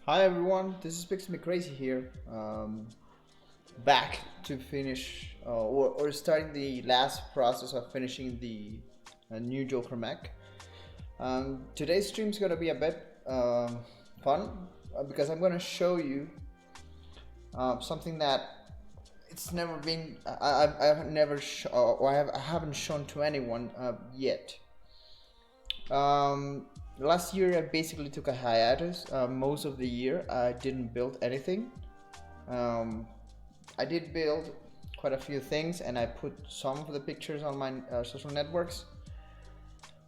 Hi everyone, this is Pix Me Crazy here. Back to finish or starting the last process of finishing the new Joker mech. Today's stream is gonna be a bit fun because I'm gonna show you something that it's never been. I've never or I haven't shown to anyone yet. Last year I basically took a hiatus. Most of the year I didn't build anything. I did build quite a few things and I put some of the pictures on my social networks.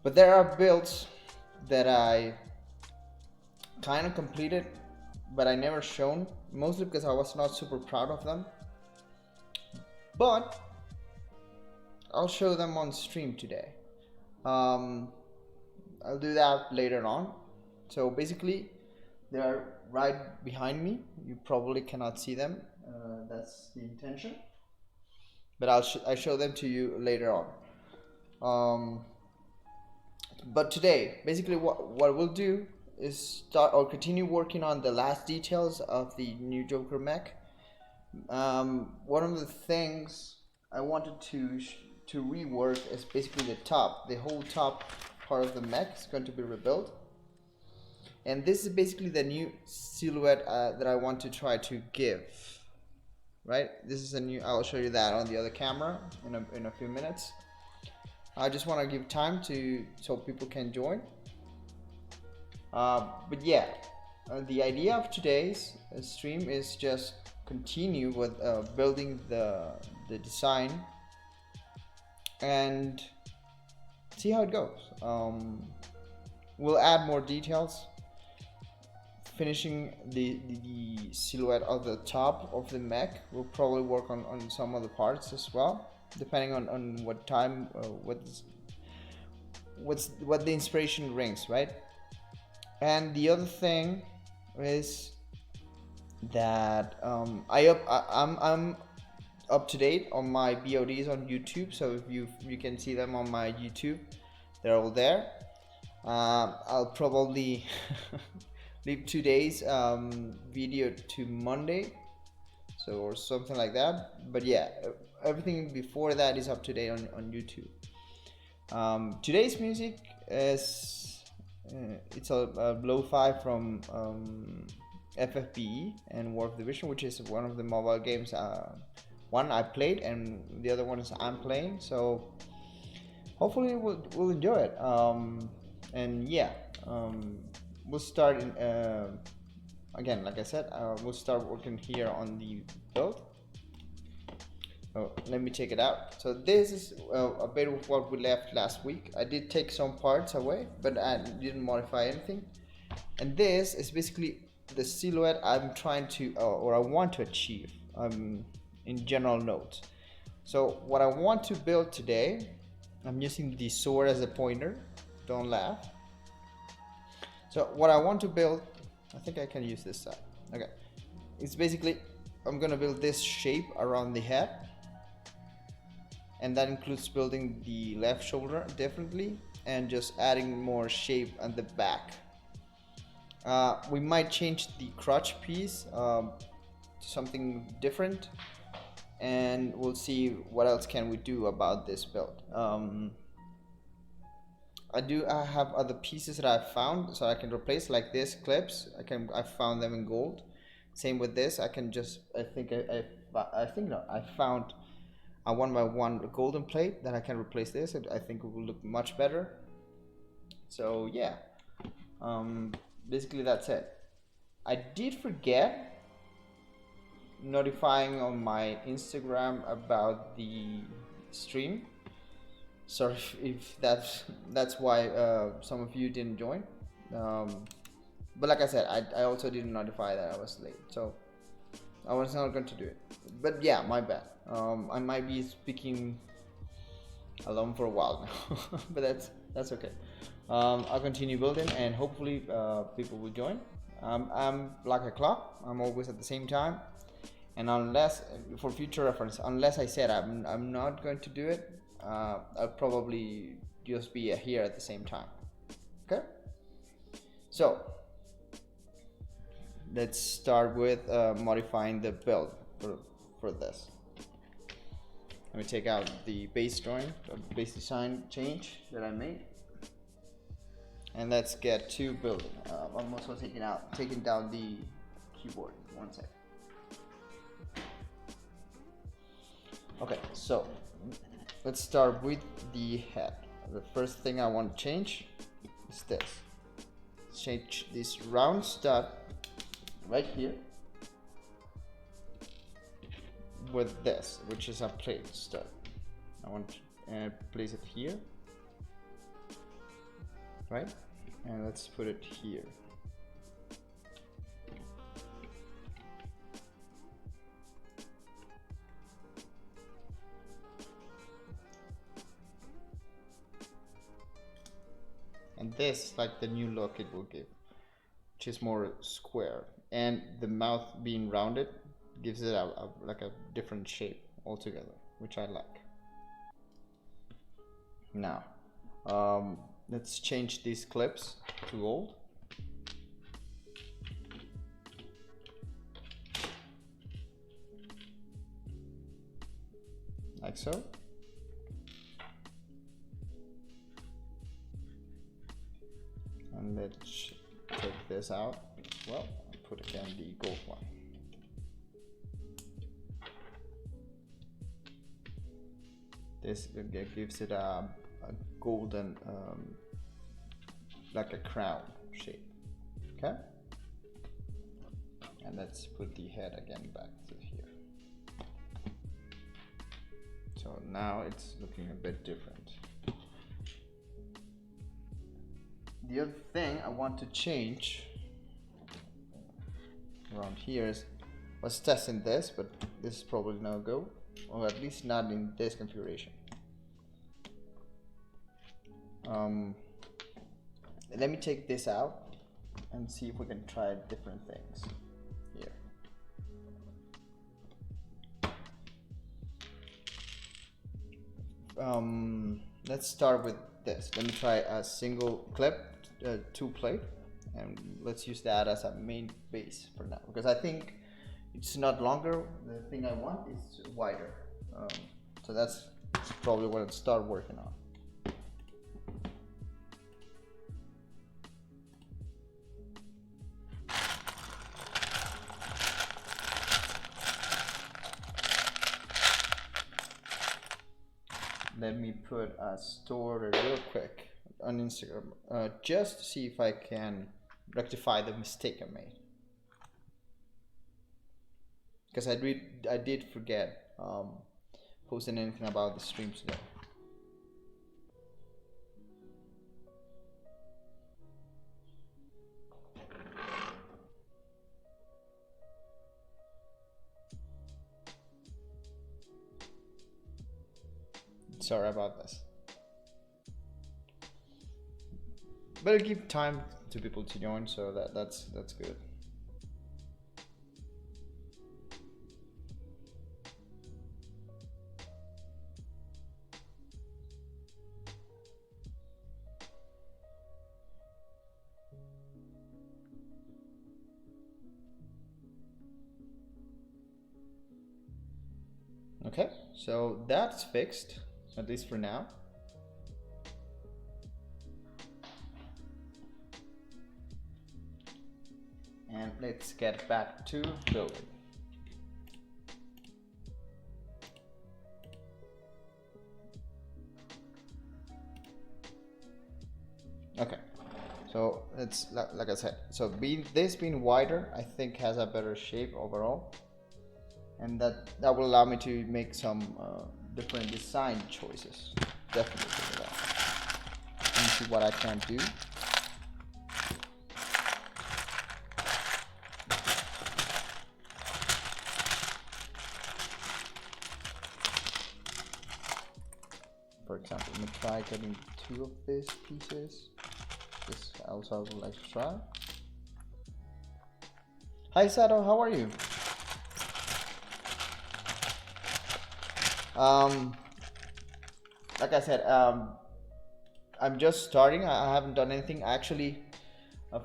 But there are builds that I kind of completed but I never shown, mostly because I was not super proud of them. But I'll show them on stream today. I'll do that later on. So basically, they are right behind me. You probably cannot see them. That's the intention. But I'll show them to you later on. But today, basically, what we'll do is start or continue working on the last details of the new Joker mech. One of the things I wanted to rework is basically the top. The whole top part of the mech is going to be rebuilt, and this is basically the new silhouette that I want to try to give. Right, this is a new. I'll show you that on the other camera in a few minutes. I just want to give time to so people can join. But yeah, the idea of today's stream is just continue with building the design and see how it goes. We'll add more details, finishing the silhouette of the top of the mech. We'll probably work on some other parts as well, depending on what time what the inspiration brings, right? And the other thing is that I'm up to date on my VODs on YouTube, so if you can see them on my YouTube, they're all there. I'll probably leave 2 days video to Monday, so or something like that. But yeah, everything before that is up to date on YouTube. Today's music is it's a lo-fi from FFBE and War of Division, which is one of the mobile games. One I played, and the other one is I'm playing. So hopefully we'll enjoy it. And yeah, we'll start in, again, like I said, we'll start working here on the build. Oh, let me check it out. So this is a bit of what we left last week. I did take some parts away, but I didn't modify anything. And this is basically the silhouette I'm trying to, or I want to achieve in general notes. So what I want to build today, I'm using the sword as a pointer. Don't laugh. So what I want to build, I think I can use this side. Okay. It's basically, I'm gonna build this shape around the head. And that includes building the left shoulder differently and just adding more shape on the back. We might change the crotch piece to something different, and we'll see what else can we do about this build. I have other pieces that I found, so I can replace, like this clips. I found them in gold. Same with this. I can just I found a 1x1 golden plate that I can replace this. I think it will look much better. So yeah, basically that's it. I did forget notifying on my Instagram about the stream. Sorry if that's why some of you didn't join. But like I said, I also didn't notify that I was late, so I was not going to do it. But yeah, my bad. I might be speaking alone for a while now, but that's okay. I'll continue building, and hopefully people will join. I'm like a clock. I'm always at the same time, and unless, for future reference, unless I said I'm not going to do it, I'll probably just be here at the same time. Okay. So let's start with modifying the build for this. Let me take out the base drawing, the base design change that I made, and let's get to building. I'm also taking down the keyboard. One sec. Okay, so let's start with the head. The first thing I want to change is this. Change this round stud right here with this, which is a plate stud. I want to place it here, right? And let's put it here. And this, like the new look it will give, which is more square, and the mouth being rounded gives it like a different shape altogether, which I like. Now, let's change these clips to gold. Like so. And let's take this out as well and put again the gold one. This gives it a golden, like a crown shape. Okay? And let's put the head again back to here. So now it's looking a bit different. The other thing I want to change around here is, I was testing this, but this is probably no go, or at least not in this configuration. Let me take this out and see if we can try different things here. Let's start with this. Let me try a single clip, two plate, and let's use that as a main base for now, because I think it's not longer. The thing I want is wider, so that's probably what I'll start working on. let me put a story real quick on Instagram, just to see if I can rectify the mistake I made. Because I did forget posting anything about the stream today. Sorry about this. But it'll give time to people to join, so that's good. Okay, so that's fixed, at least for now. And let's get back to building. Okay, so it's like I said, so this being wider, I think has a better shape overall, and that will allow me to make some different design choices. Definitely for that. Let me see what I can do. For example, let me try getting 2 of these pieces. This also I would like to try. Hi Sato, how are you? Like I said, I'm just starting. I haven't done anything. I actually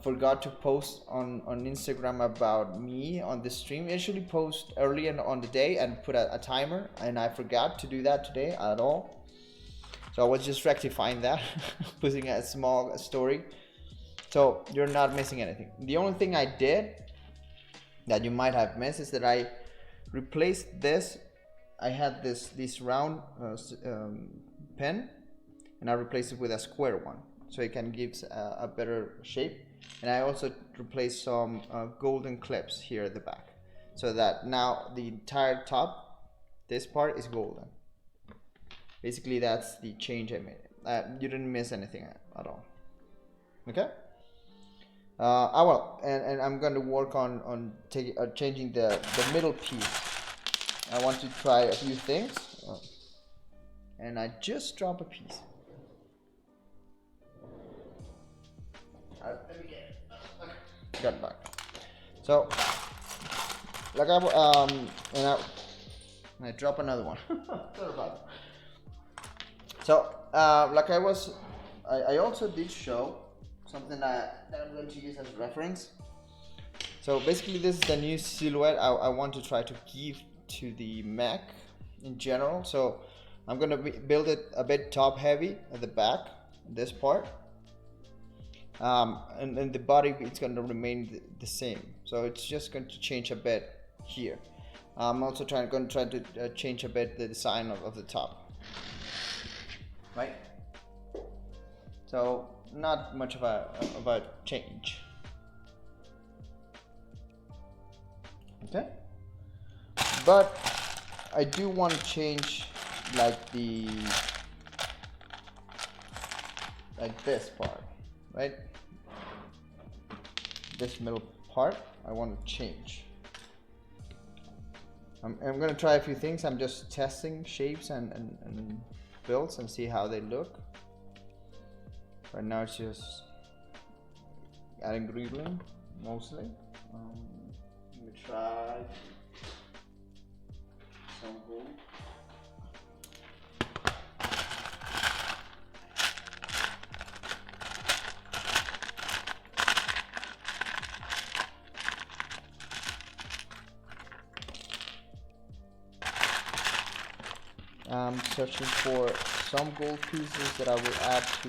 forgot to post on Instagram about me on the stream. I usually post early on the day and put a timer, and I forgot to do that today at all. So I was just rectifying that, putting a small story. So you're not missing anything. The only thing I did that you might have missed is that I replaced this. I had this round pen, and I replaced it with a square one, so it can give a better shape. And I also replaced some golden clips here at the back, so that now the entire top, this part is golden. Basically, that's the change I made. You didn't miss anything at all. Okay. I will, and I'm going to work on changing the middle piece. I want to try a few things, and I just dropped a piece. Let me get it. Okay. Got it back. So, like I drop another one. Sorry about that. So, like I also did show something that I'm going to use as reference. So basically, this is the new silhouette I want to try to give to the mech in general. So I'm going to build it a bit top heavy at the back, this part, and the body, it's going to remain the same. So it's just going to change a bit here. I'm also going to try to change a bit the design of the top. Right? So not much of a change. Okay? But I do want to change like this part, right? This middle part I want to change. I'm going to try a few things. I'm just testing shapes and builds and see how they look. Right now it's just adding greebling mostly. Let me try some gold. I'm searching for some gold pieces that I will add to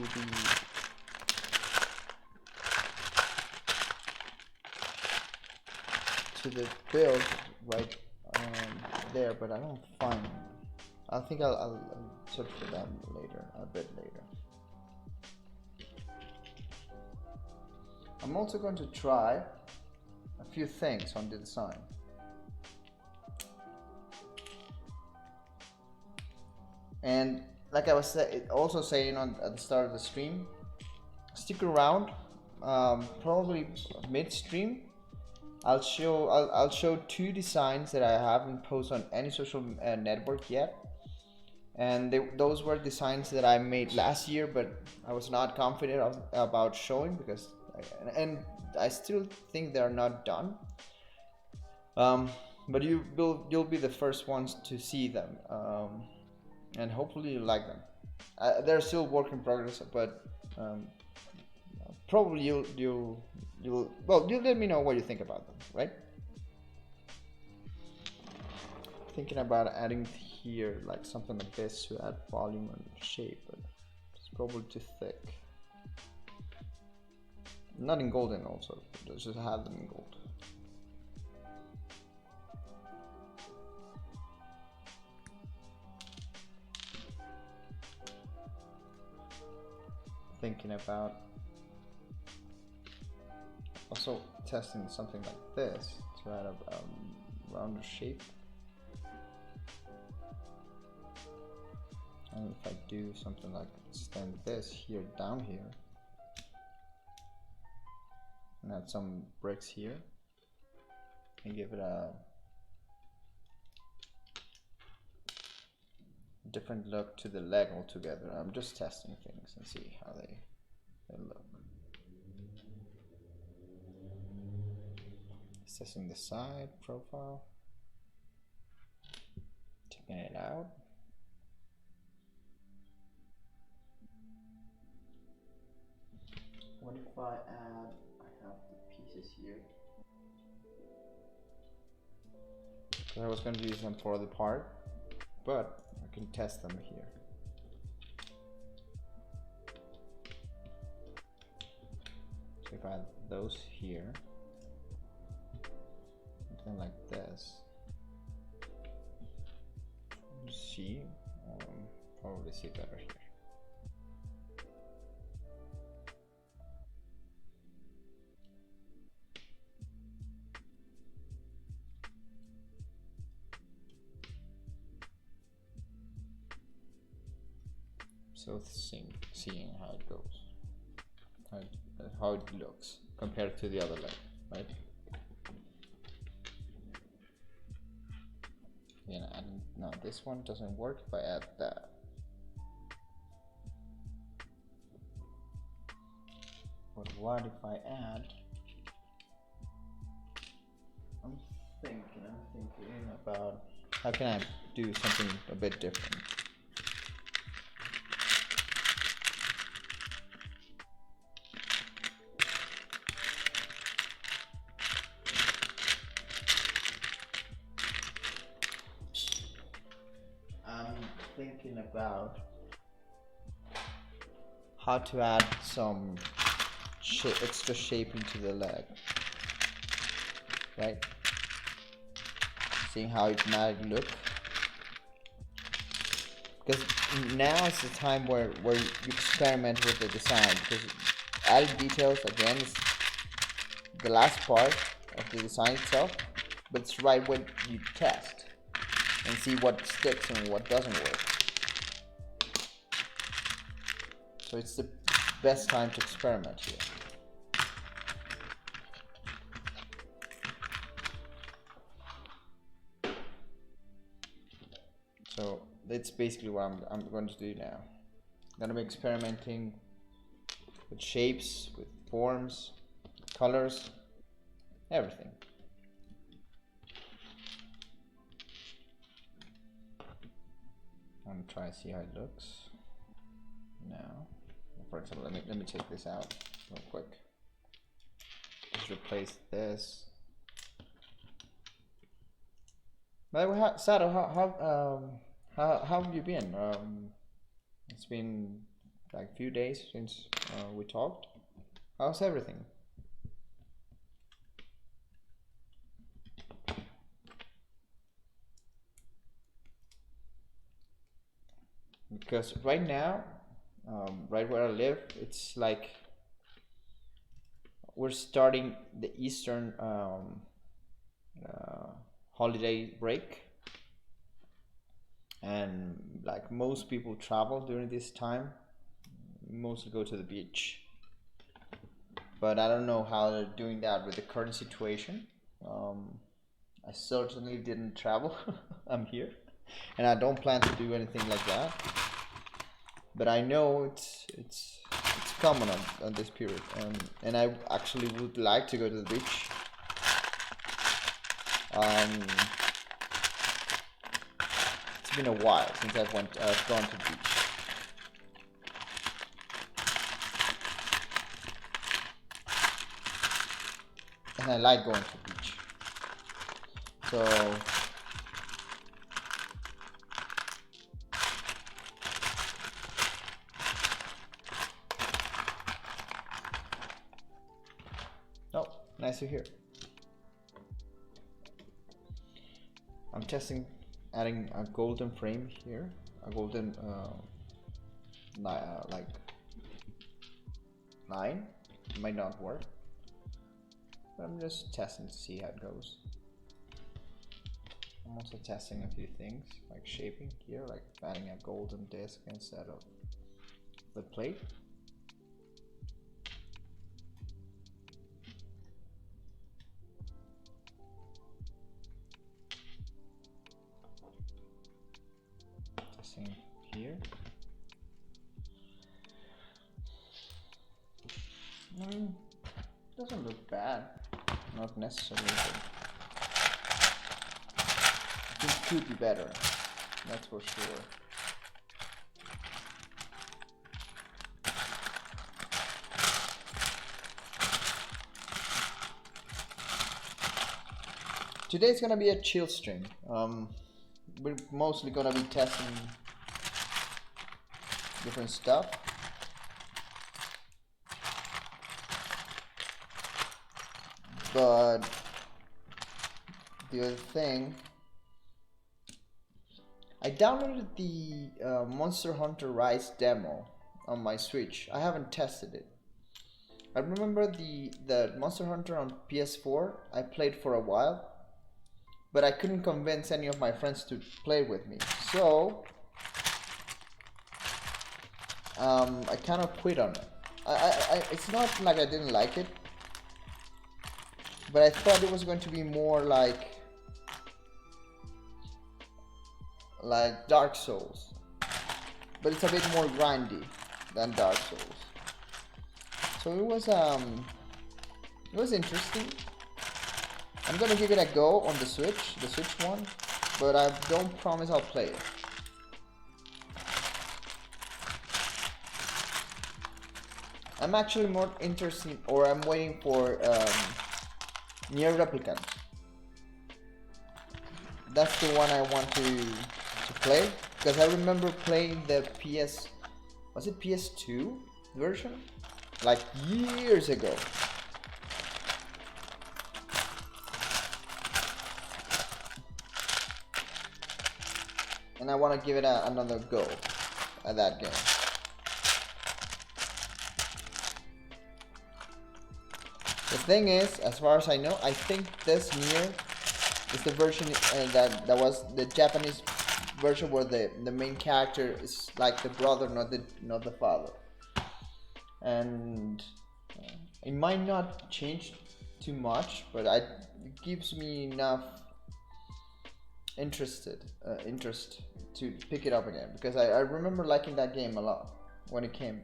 the build right there, but I don't find them. I think I'll search for them later, a bit later. I'm also going to try a few things on the design. And like I was also saying at the start of the stream, stick around. Probably midstream, I'll show two designs that I haven't posted on any social network yet, and those were designs that I made last year, but I was not confident about showing because and I still think they're not done. But you'll be the first ones to see them, and hopefully you like them. They're still work in progress, but probably you'll let me know what you think about them, right? Thinking about adding here like something like this to add volume and shape, but it's probably too thick. Not in golden also, just have them in gold. Thinking about also testing something like this to add a rounder shape. And if I do something like extend this here down here and add some bricks here and give it a different look to the leg altogether. I'm just testing things and see how they look. Assessing the side profile, taking it out. What if I have the pieces here. So I was going to use them for the part, but I can test them here. So if I add those here, something like this, you see, probably see better here. So seeing how it goes, how it looks compared to the other leg, right? Again, now this one doesn't work if I add that. But what if I add? I'm thinking about how can I do something a bit different. Thinking about how to add some extra shape into the leg, right? Seeing how it might look, because now is the time where you experiment with the design, because adding details again is the last part of the design itself, but it's right when you test and see what sticks and what doesn't work. So it's the best time to experiment here. So that's basically what I'm going to do now. I'm going to be experimenting with shapes, with forms, colors, everything. I'm going to try to see how it looks now. For example, let me take this out real quick. Just replace this. By the way, Sato, how have you been? It's been like a few days since we talked. How's everything? because right now, right where I live, it's like we're starting the Eastern holiday break, and like most people travel during this time, mostly go to the beach. But I don't know how they're doing that with the current situation. I certainly didn't travel. I'm here, and I don't plan to do anything like that. But I know it's common on this period, and I actually would like to go to the beach. It's been a while since I've gone to the beach. And I like going to the beach. So oh, nice to hear. I'm testing adding a golden frame here, a golden like 9. It might not work, but I'm just testing to see how it goes. I'm also testing a few things like shaping here, like adding a golden disc instead of the plate. Testing here. Doesn't look bad, not necessarily, but it could be better, that's for sure. Today's gonna be a chill stream. We're mostly gonna be testing different stuff. But the other thing, I downloaded the Monster Hunter Rise demo on my Switch. I haven't tested it. I remember the Monster Hunter on PS4 I played for a while, but I couldn't convince any of my friends to play with me. So I kind of quit on it. It's not like I didn't like it, but I thought it was going to be more like Dark Souls, but it's a bit more grindy than Dark Souls. So it was interesting. I'm gonna give it a go on the Switch one, but I don't promise I'll play it. I'm actually more interested, or I'm waiting for Nier Replicant. That's the one I want to play, because I remember playing the was it PS2 version? Like years ago. And I want to give it another go at that game. The thing is, as far as I know, I think this Nier is the version that was the Japanese version where the main character is like the brother, not the father. And it might not change too much, but it gives me enough interest to pick it up again, because I remember liking that game a lot when it came,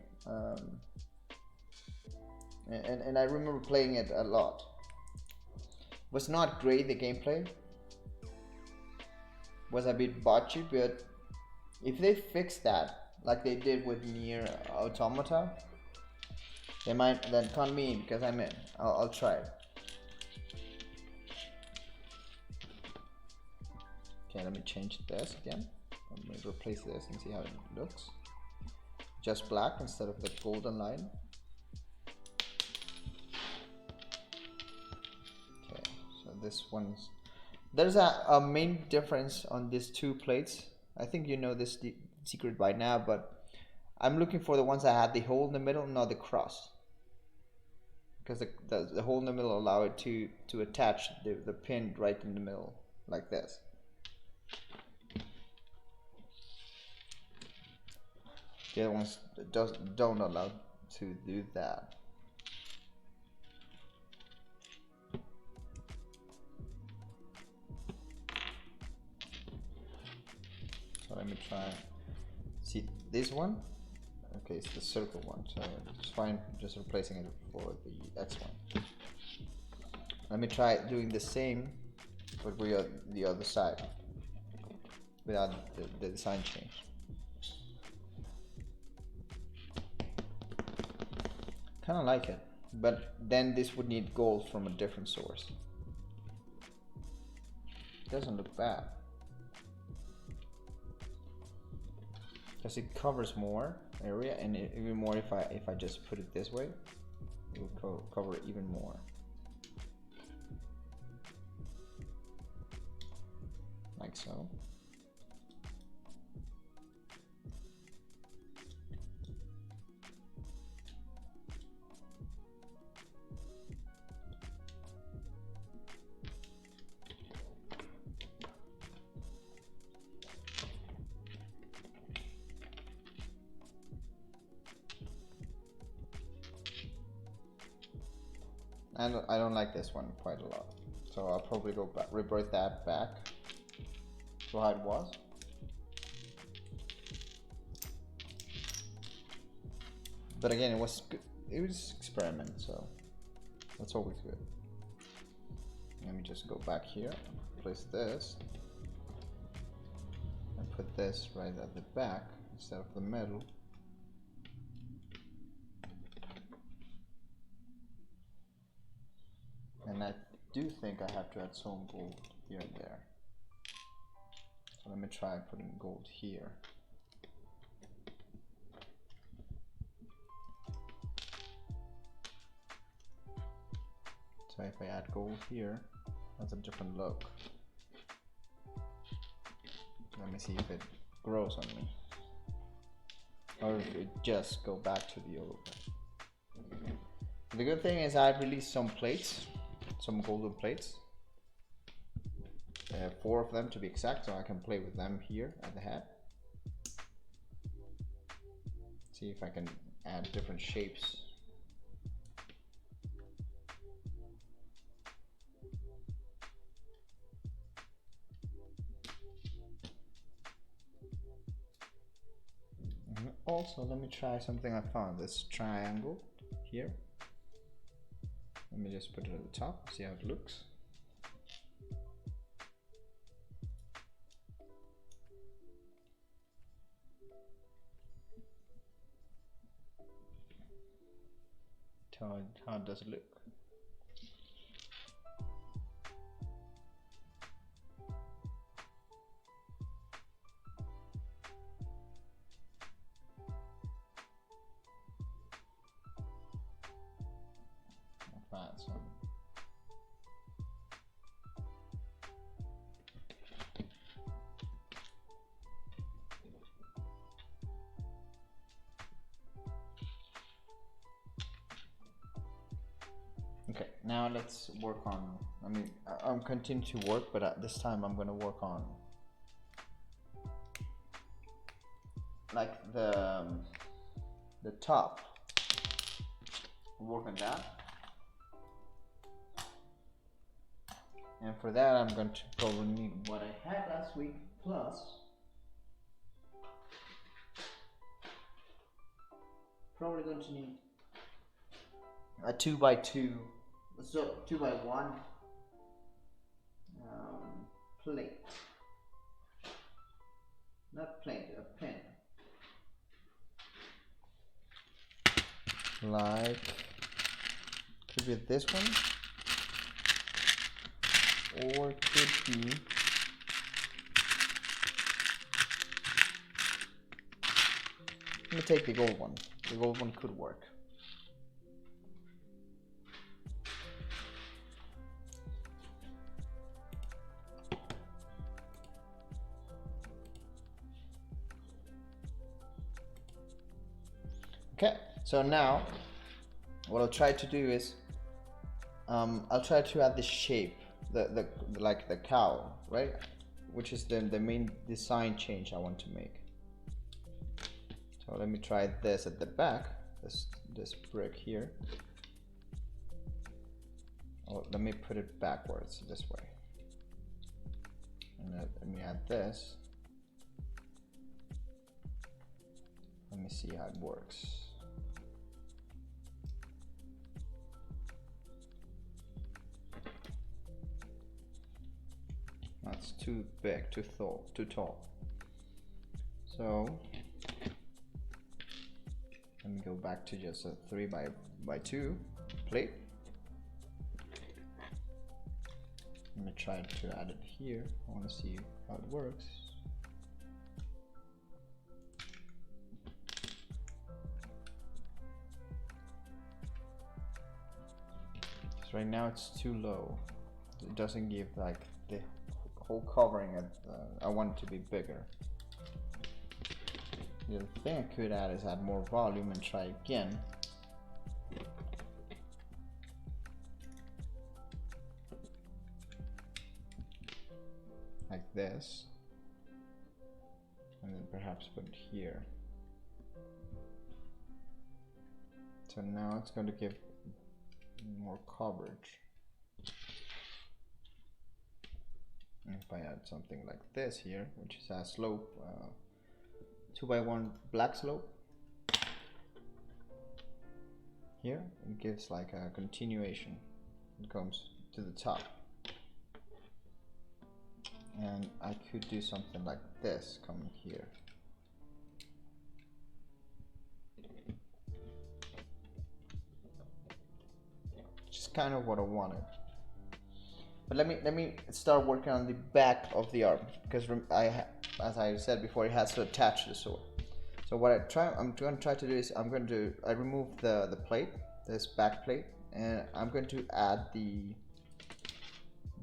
and I remember playing it a lot. It was not great, the gameplay was a bit botchy, but if they fix that like they did with Nier Automata, they might then count me in, because I'm in. I'll try it. Okay, let me change this again. Let me replace this and see how it looks. Just black instead of the golden line. Okay, so this one's... There's a main difference on these two plates. I think you know this secret by now, but I'm looking for the ones that had the hole in the middle, not the cross, because the hole in the middle allow it to attach the pin right in the middle like this. The other ones don't allow to do that. So let me try. See this one? Okay, it's the circle one, so it's fine just replacing it for the X one. Let me try doing the same, but with the other side, without the design change. Kinda like it, but then this would need gold from a different source. It doesn't look bad. Because it covers more area, and even more if I just put it this way, it will cover even more. Like so. I don't like this one quite a lot, so I'll probably go back, revert that back to how it was. But again, it was good. It was experiment, so that's always good. Let me just go back here, place this, and put this right at the back instead of the middle. And I do think I have to add some gold here and there. So let me try putting gold here. So if I add gold here, that's a different look. Let me see if it grows on me, or if it just go back to the old. The good thing is I released some plates, some golden plates, 4 of them to be exact, so I can play with them here at the head. See if I can add different shapes. And also, let me try something I found, this triangle here. Let me just put it at the top, see how it looks. How does it look? I'll find some. Okay, now let's work on, I'm continuing to work, but this time I'm going to work on like the top. Work on that. And for that I'm going to probably need what I had last week, plus probably going to need a 2x2, so 2x1 plate, not plate, a pin, like could be this one, or could be let me take the gold one. The gold one could work. Okay, so now what I'll try to do is I'll try to add the shape, the like the cow, right? Which is the main design change I want to make. So let me try this at the back, this brick here. Oh, let me put it backwards this way. And let me add this. Let me see how it works. That's too big, too tall. So let me go back to just a 3 by 2 plate. Let me try to add it here. I want to see how it works. So right now it's too low. It doesn't give like the whole covering. I want it to be bigger. The other thing I could add is add more volume and try again. Like this. And then perhaps put it here. So now it's going to give more coverage. And if I add something like this here, which is a slope, 2x1 black slope, here it gives like a continuation. It comes to the top. And I could do something like this coming here. Just kind of what I wanted. But let me start working on the back of the arm, because as I said before, it has to attach to the sword. So what I'm going to try to do is I remove the plate, this back plate, and I'm going to add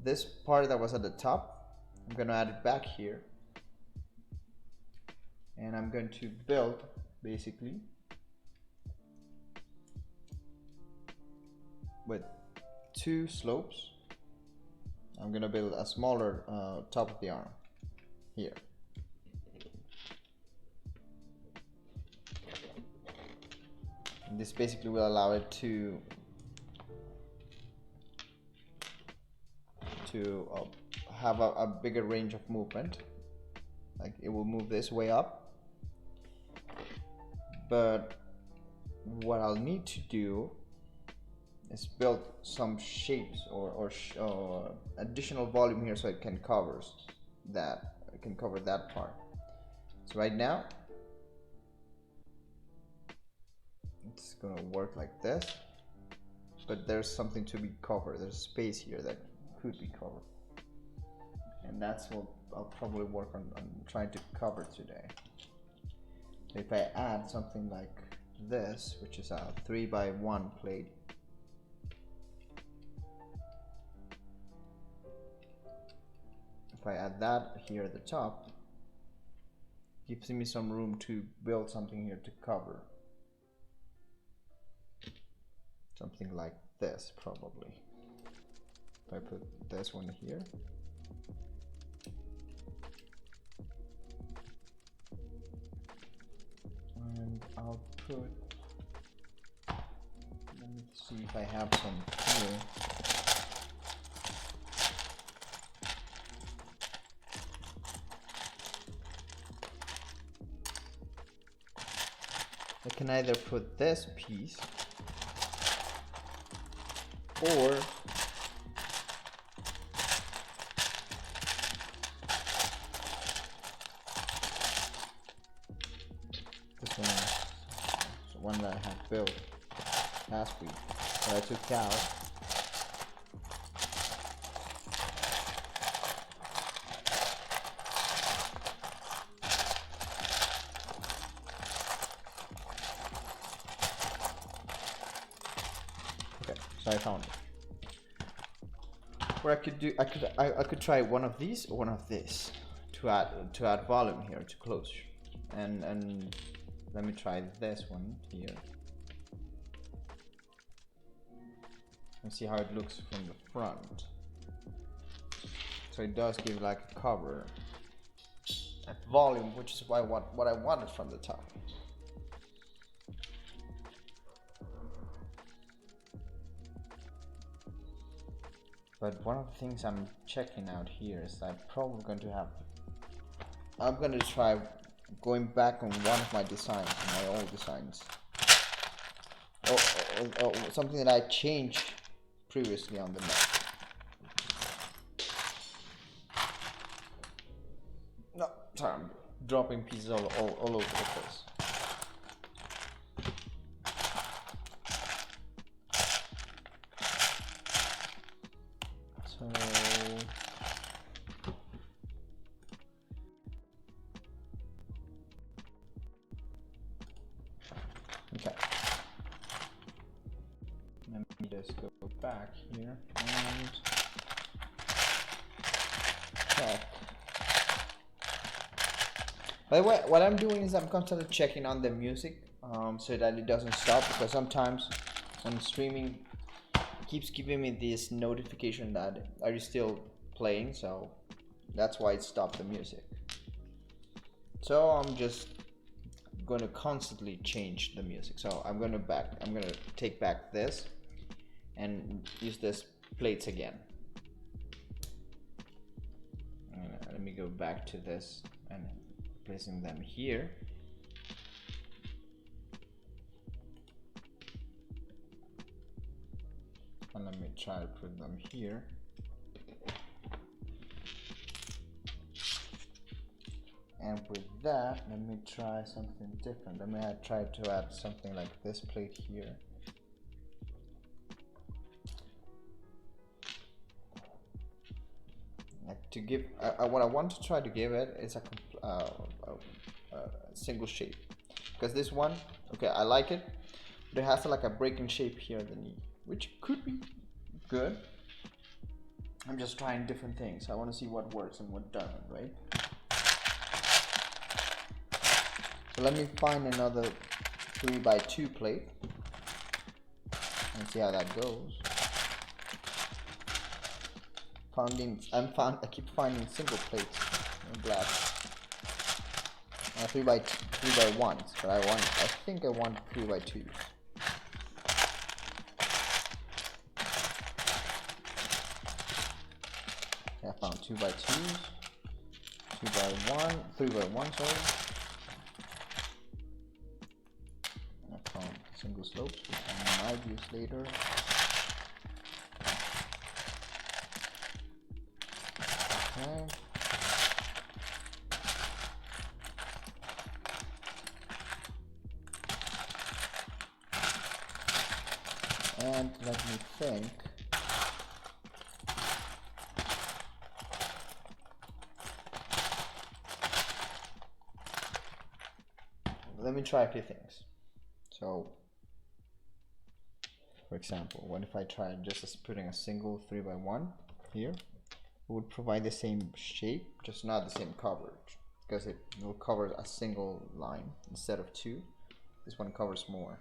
this part that was at the top. I'm going to add it back here, and I'm going to build basically with 2 slopes. I'm going to build a smaller top of the arm here. And this basically will allow it to have a bigger range of movement. Like it will move this way up. But what I'll need to do is build some shapes or additional volume here so it can cover that. It can cover that part. So right now it's gonna work like this, but there's something to be covered. There's space here that could be covered, and that's what I'll probably work on trying to cover today. If I add something like this, which is a 3x1 plate, if I add that here at the top, it gives me some room to build something here to cover. Something like this, probably. If I put this one here. And I'll put, let me see if I have some here. I can either put this piece or this one is one that I have built last week that I took out. Okay, so I found it. What I could do, I could try one of these or one of this to add volume here to close, and let me try this one here and see how it looks from the front. So it does give like a cover at volume, which is what I wanted from the top. But one of the things I'm checking out here is I'm probably going to have, I'm going to try going back on one of my designs, my old designs, or something that I changed previously on the mech. No, sorry, I'm dropping pieces all over the place. So okay, let me just go back here and check. By the way, what I'm doing is I'm constantly checking on the music so that it doesn't stop, because sometimes when streaming it keeps giving me this notification that are you still playing, so that's why it stopped the music. So I'm just gonna constantly change the music. So I'm gonna take back this and use this plates again. Let me go back to this and placing them here. And let me try to put them here. And with that, let me try something different. Let me try to add something like this plate here. Like to give, what I want to try to give it is a single shape. Because this one, okay, I like it, but it has like a breaking shape here at the knee, which could be good. I'm just trying different things. I want to see what works and what doesn't, right? So let me find another 3x2 plate and see how that goes. I keep finding single plates in black. 3x1s, but I think I want 3x2s. I found 2x2s, 2x1, 3x1, sorry. I found single slopes, which I might use later. Okay. And let me think. Let me try a few things. So, for example, what if I try just putting a single 3x1 here? It would provide the same shape, just not the same coverage, because it will cover a single line instead of two. This one covers more.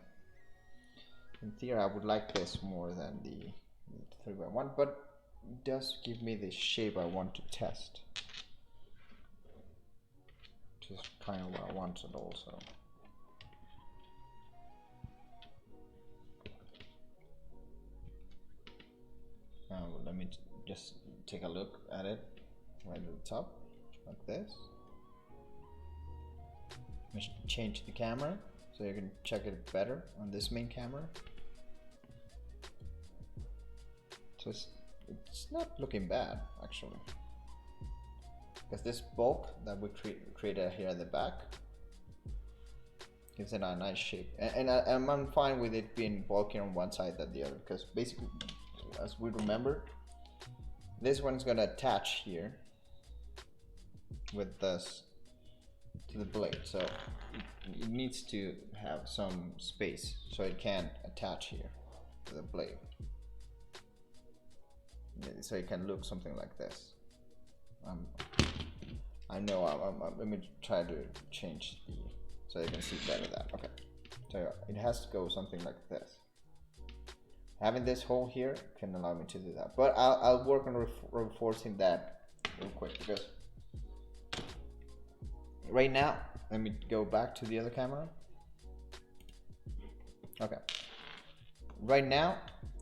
In theory, I would like this more than the 3x1, but it does give me the shape I want to test, which is kind of what I wanted also. Let me just take a look at it right at the top, like this. Let me change the camera so you can check it better on this main camera. So it's not looking bad actually, because this bulk that we created here at the back gives it a nice shape, and I'm fine with it being bulky on one side than the other, because basically, as we remember, this one's gonna attach here with this to the blade, so it needs to have some space so it can attach here to the blade, so it can look something like this. I know let me try to change the so you can see better that. Okay, so it has to go something like this. Having this hole here can allow me to do that, but I'll work on reinforcing that real quick, because right now, let me go back to the other camera. Okay, right now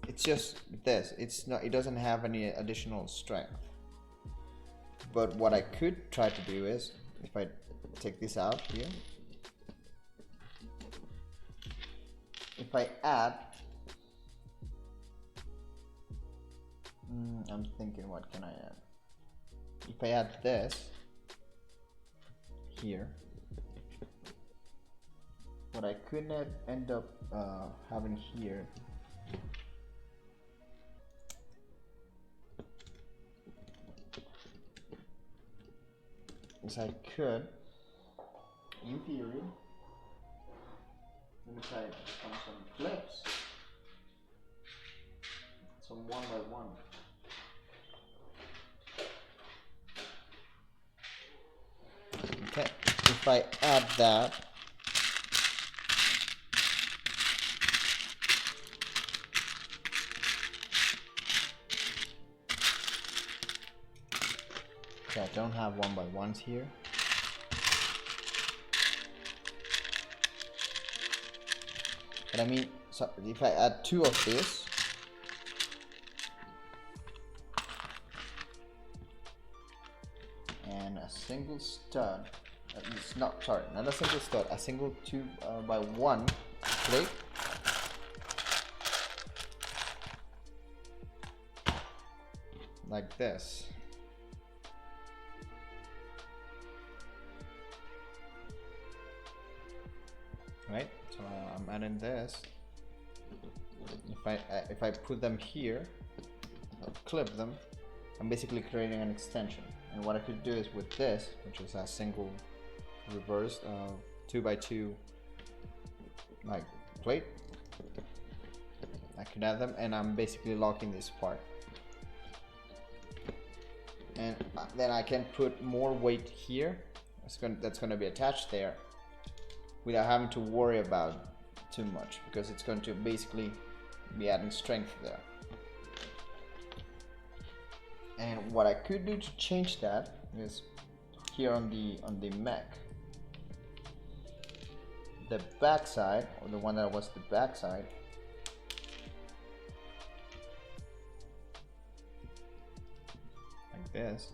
it's just this. It's not. It doesn't have any additional strength. But what I could try to do is, if I take this out here, if I add, I'm thinking, what can I add? If I add this here, what I could end up having here is I could, in theory, let me try on some clips, some one by one. Okay, if I add that, okay, I don't have one by ones here. But I mean, so if I add two of this, and a single stud, it's not, sorry, not a single stud, a single 2 by 1 plate, like this. Right, so I'm adding this. If I put them here, I'll clip them, I'm basically creating an extension. And what I could do is with this, which is a single reversed 2 by 2 like plate, I could add them, and I'm basically locking this part. And then I can put more weight here. That's going to be attached there, without having to worry about too much, because it's going to basically be adding strength there. And what I could do to change that is here on the mech, the back side, or the one that was the back side, like this.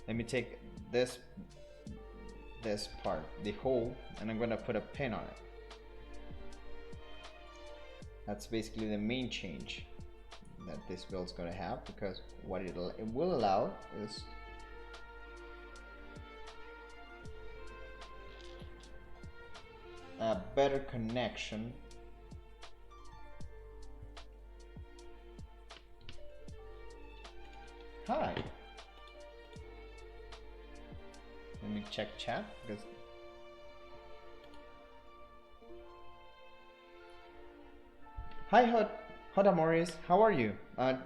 Let me take this part, the hole, and I'm gonna put a pin on it. That's basically the main change that this build is going to have, because what it will allow is a better connection hi, let me check chat, because hi Hoda Morris, how are you?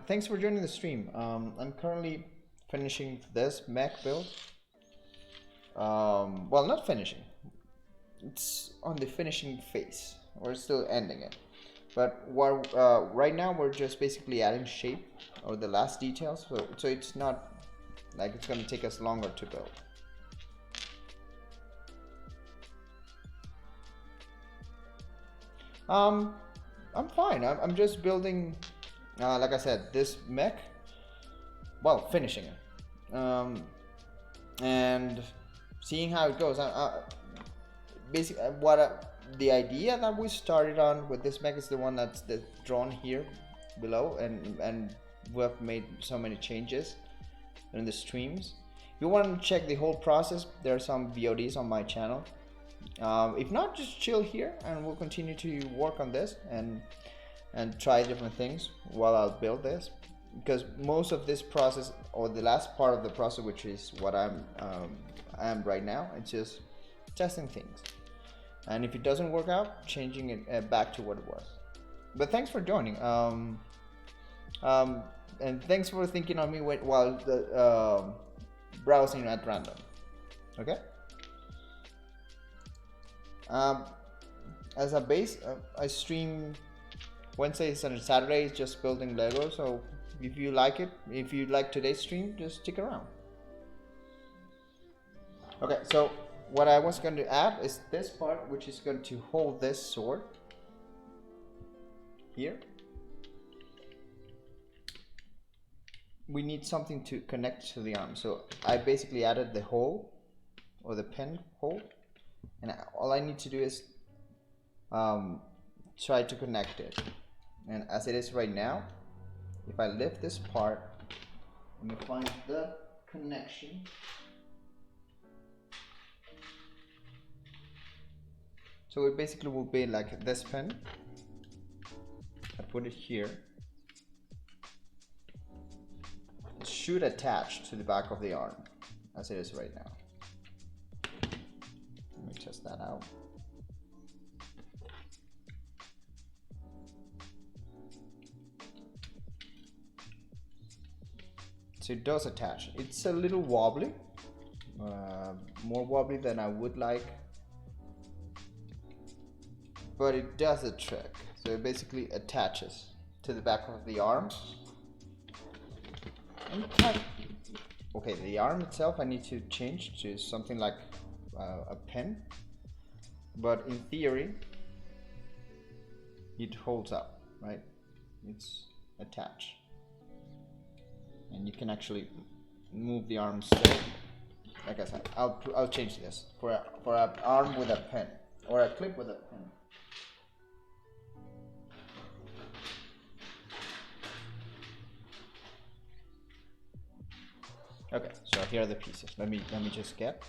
Thanks for joining the stream. I'm currently finishing this mech build. Well, not finishing. It's on the finishing phase. We're still ending it. But right now we're just basically adding shape or the last details. So it's not like it's going to take us longer to build. I'm fine. I'm just building, like I said, this mech. Well, finishing it, and seeing how it goes. Basically, the idea that we started on with this mech is the one that's drawn here below, and we have made so many changes in the streams. If you want to check the whole process, there are some VODs on my channel. If not, just chill here and we'll continue to work on this and try different things while I'll build this, because most of this process, or the last part of the process, which is what I am right now, it's just testing things, and if it doesn't work out, changing it back to what it was. But thanks for joining, and thanks for thinking on me while browsing at random. Okay. Um, as a base, I stream Wednesdays and Saturdays just building Lego. So if you like it, if you like today's stream, just stick around. Okay, so what I was going to add is this part, which is going to hold this sword here. We need something to connect to the arm, so I basically added the hole, or the pin hole, and all I need to do is try to connect it. And as it is right now, if I lift this part, let me find the connection. So it basically will be like this pin. I put it here. It should attach to the back of the arm, as it is right now. Let me test that out. So it does attach. It's a little wobbly, more wobbly than I would like, but it does the trick. So it basically attaches to the back of the arm. Okay, the arm itself I need to change to something like a pin, but in theory it holds up, right? It's attached, and you can actually move the arm still. Like I said, I'll change this for an arm with a pin, or a clip with a pin. Okay, so here are the pieces. Let me just get.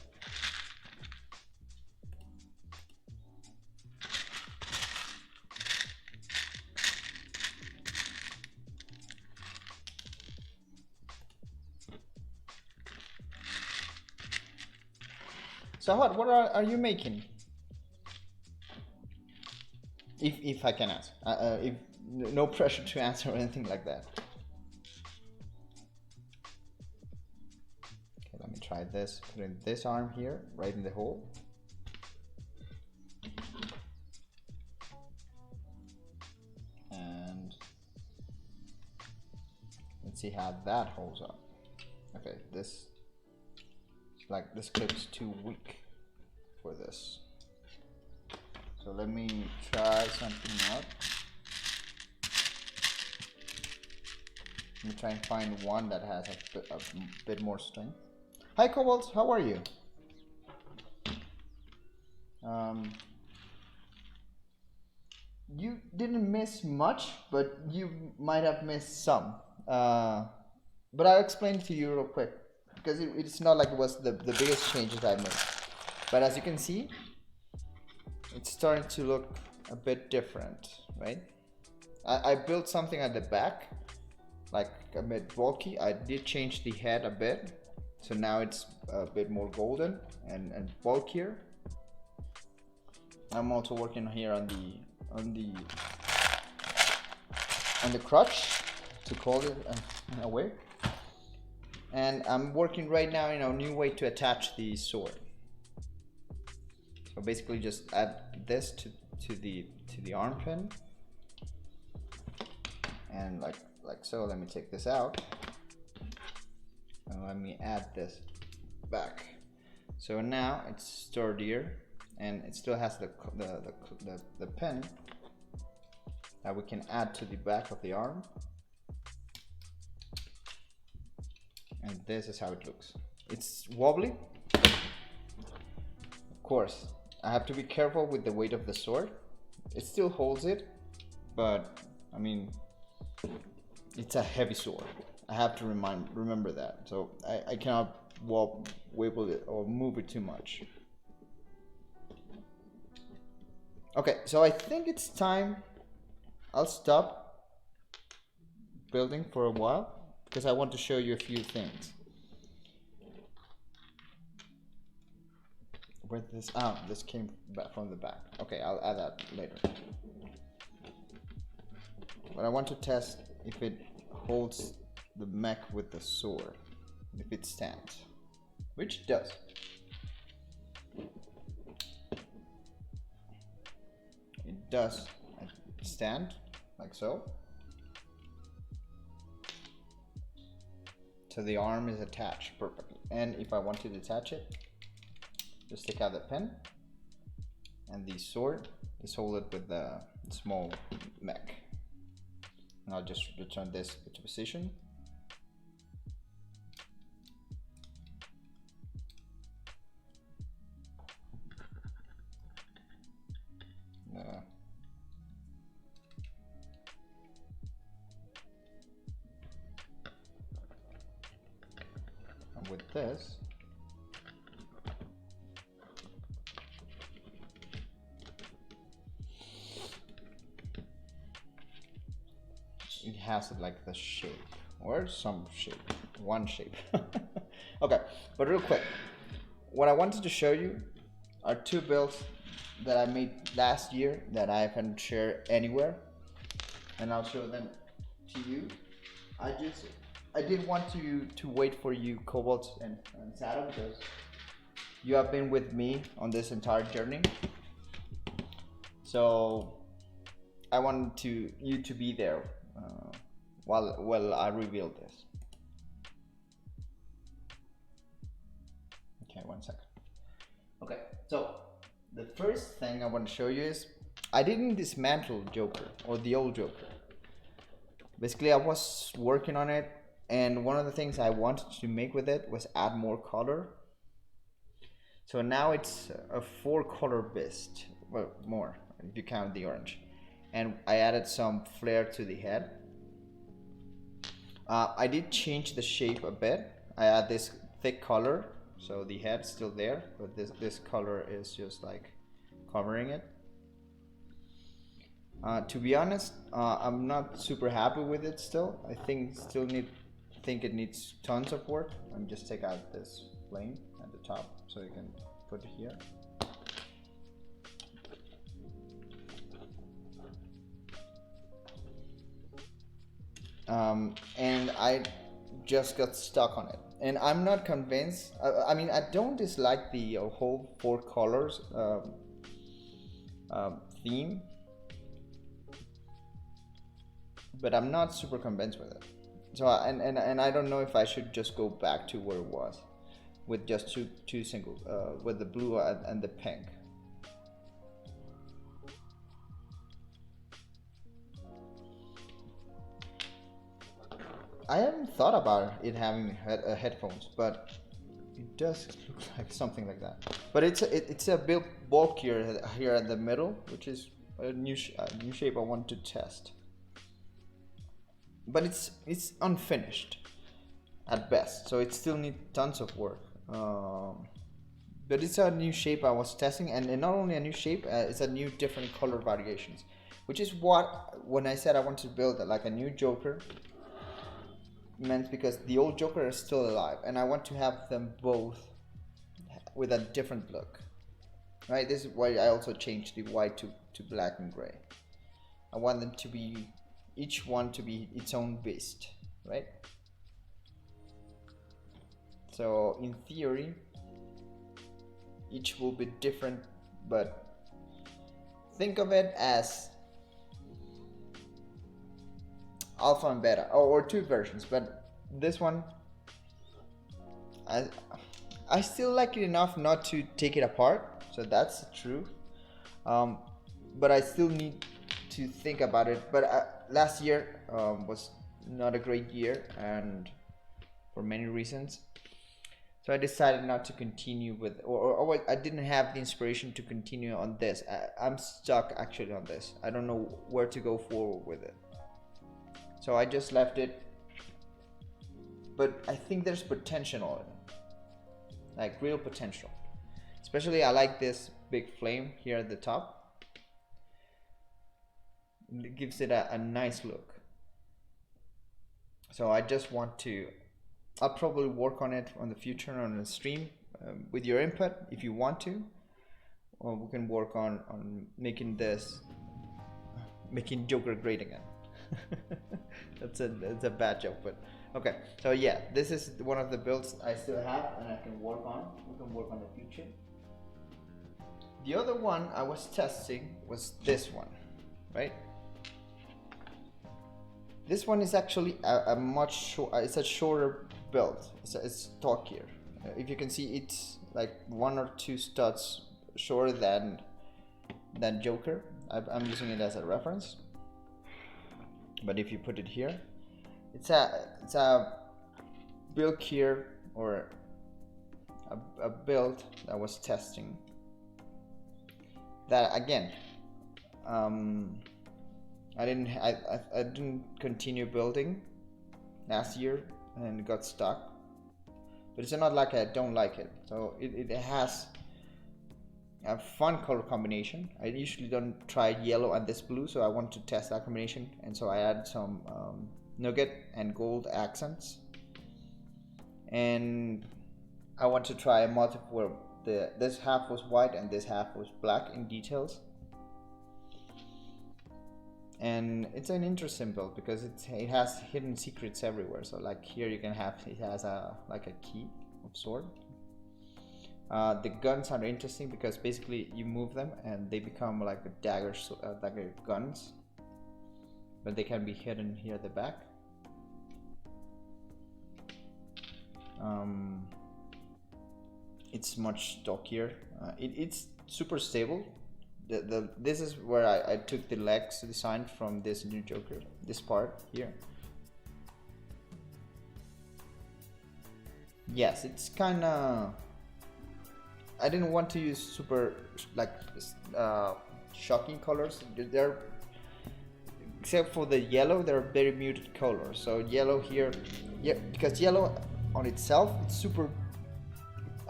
So what are you making? If I can ask, if no pressure to answer or anything like that. Okay, let me try this. Put in this arm here, right in the hole. And let's see how that holds up. Okay, this clip's too weak for this. So let me try something out. Let me try and find one that has a bit more strength. Hi Cobalt, how are you? You didn't miss much, but you might have missed some. But I'll explain to you real quick, because it's not like it was the biggest changes I made. But as you can see, it's starting to look a bit different, right? I built something at the back, like a bit bulky. I did change the head a bit, so now it's a bit more golden and bulkier. I'm also working here on the crutch, to call it in a way. And I'm working right now in a new way to attach the sword. So basically just add this to the arm pin, and like so. Let me take this out and let me add this back. So now it's sturdier, and it still has the pin that we can add to the back of the arm. And this is how it looks. It's wobbly, of course. I have to be careful with the weight of the sword. It still holds it, but I mean, it's a heavy sword. I have to remember that. So I cannot wobble it or move it too much. Okay, so I think it's time I'll stop building for a while, because I want to show you a few things. Where did this? Ah, this came back from the back. Okay, I'll add that later. But I want to test if it holds the mech with the sword, if it stands, which it does. does stand like so. So the arm is attached perfectly. And if I want to detach it, just take out the pen, and the sword is hold it with the small mech. And I'll just return this to position. And with this, it has like the shape, or some shape, one shape. Okay, but real quick, what I wanted to show you are two builds that I made last year that I haven't shared anywhere, and I'll show them to you. I did want to wait for you, Cobalt and Saddam, because you have been with me on this entire journey. So I wanted you to be there while I reveal this. Okay, 1 second. Okay, so the first thing I want to show you is I didn't dismantle Joker or the old Joker. Basically, I was working on it, and one of the things I wanted to make with it was add more color. So now it's a 4-color beast, well, more if you count the orange. And I added some flare to the head. I did change the shape a bit. I add this thick color, so the head's still there, but this color is just like covering it. To be honest, I'm not super happy with it still. I think it needs tons of work. Let me just take out this flame at the top so you can put it here. And I just got stuck on it, and I'm not convinced. I mean, I don't dislike the whole 4 colors theme, but I'm not super convinced with it. So and I don't know if I should just go back to where it was with just two singles, with the blue and the pink. I haven't thought about it having headphones, but it does look like something like that. But it's a bit bulkier here at the middle, which is a new shape I want to test. But it's unfinished at best, so it still needs tons of work. But it's a new shape I was testing, and not only a new shape, it's a new different color variations, which is what, when I said I wanted to build like a new Joker, meant because the old Joker is still alive, and I want to have them both with a different look. Right, this is why I also changed the white to black and gray. I want them to be, each one to be its own beast, right? So in theory, each will be different, but think of it as alpha and beta, or 2 versions. But this one, I still like it enough not to take it apart, so that's true. But I still need to think about it. But last year was not a great year, and for many reasons. So I decided not to continue with, or I didn't have the inspiration to continue on this. I'm stuck actually on this. I don't know where to go forward with it. So I just left it. But I think there's potential on it. Like real potential. Especially I like this big flame here at the top. It gives it a nice look. So I just want to, I'll probably work on it on the future on the stream with your input if you want to, or we can work on making Joker great again. That's a bad joke, but okay. So yeah, this is one of the builds I still have and I can work on. We can work on the future. The other one I was testing was this one. right? This one is actually a much short. It's a shorter build. It's stockier. If you can see, it's like 1 or 2 studs shorter than Joker. I'm using it as a reference. But if you put it here, it's a build here, or a build that was testing. That again, I didn't continue building last year and got stuck. But it's not like I don't like it. So it has a fun color combination. I usually don't try yellow and this blue, so I want to test that combination, and so I added some nugget and gold accents. And I want to try a motif where this half was white and this half was black in details. And it's an interesting build because it has hidden secrets everywhere. So like here you can have, it has like a key of sword. The guns are interesting because basically you move them and they become like a dagger guns, but they can be hidden here at the back. It's much stockier. It's super stable. This is where I took the legs design from this new Joker, this part here. Yes, it's kind of, I didn't want to use super like shocking colors. They're, except for the yellow, they're very muted colors. So yellow here, yeah, because yellow on itself, it's super,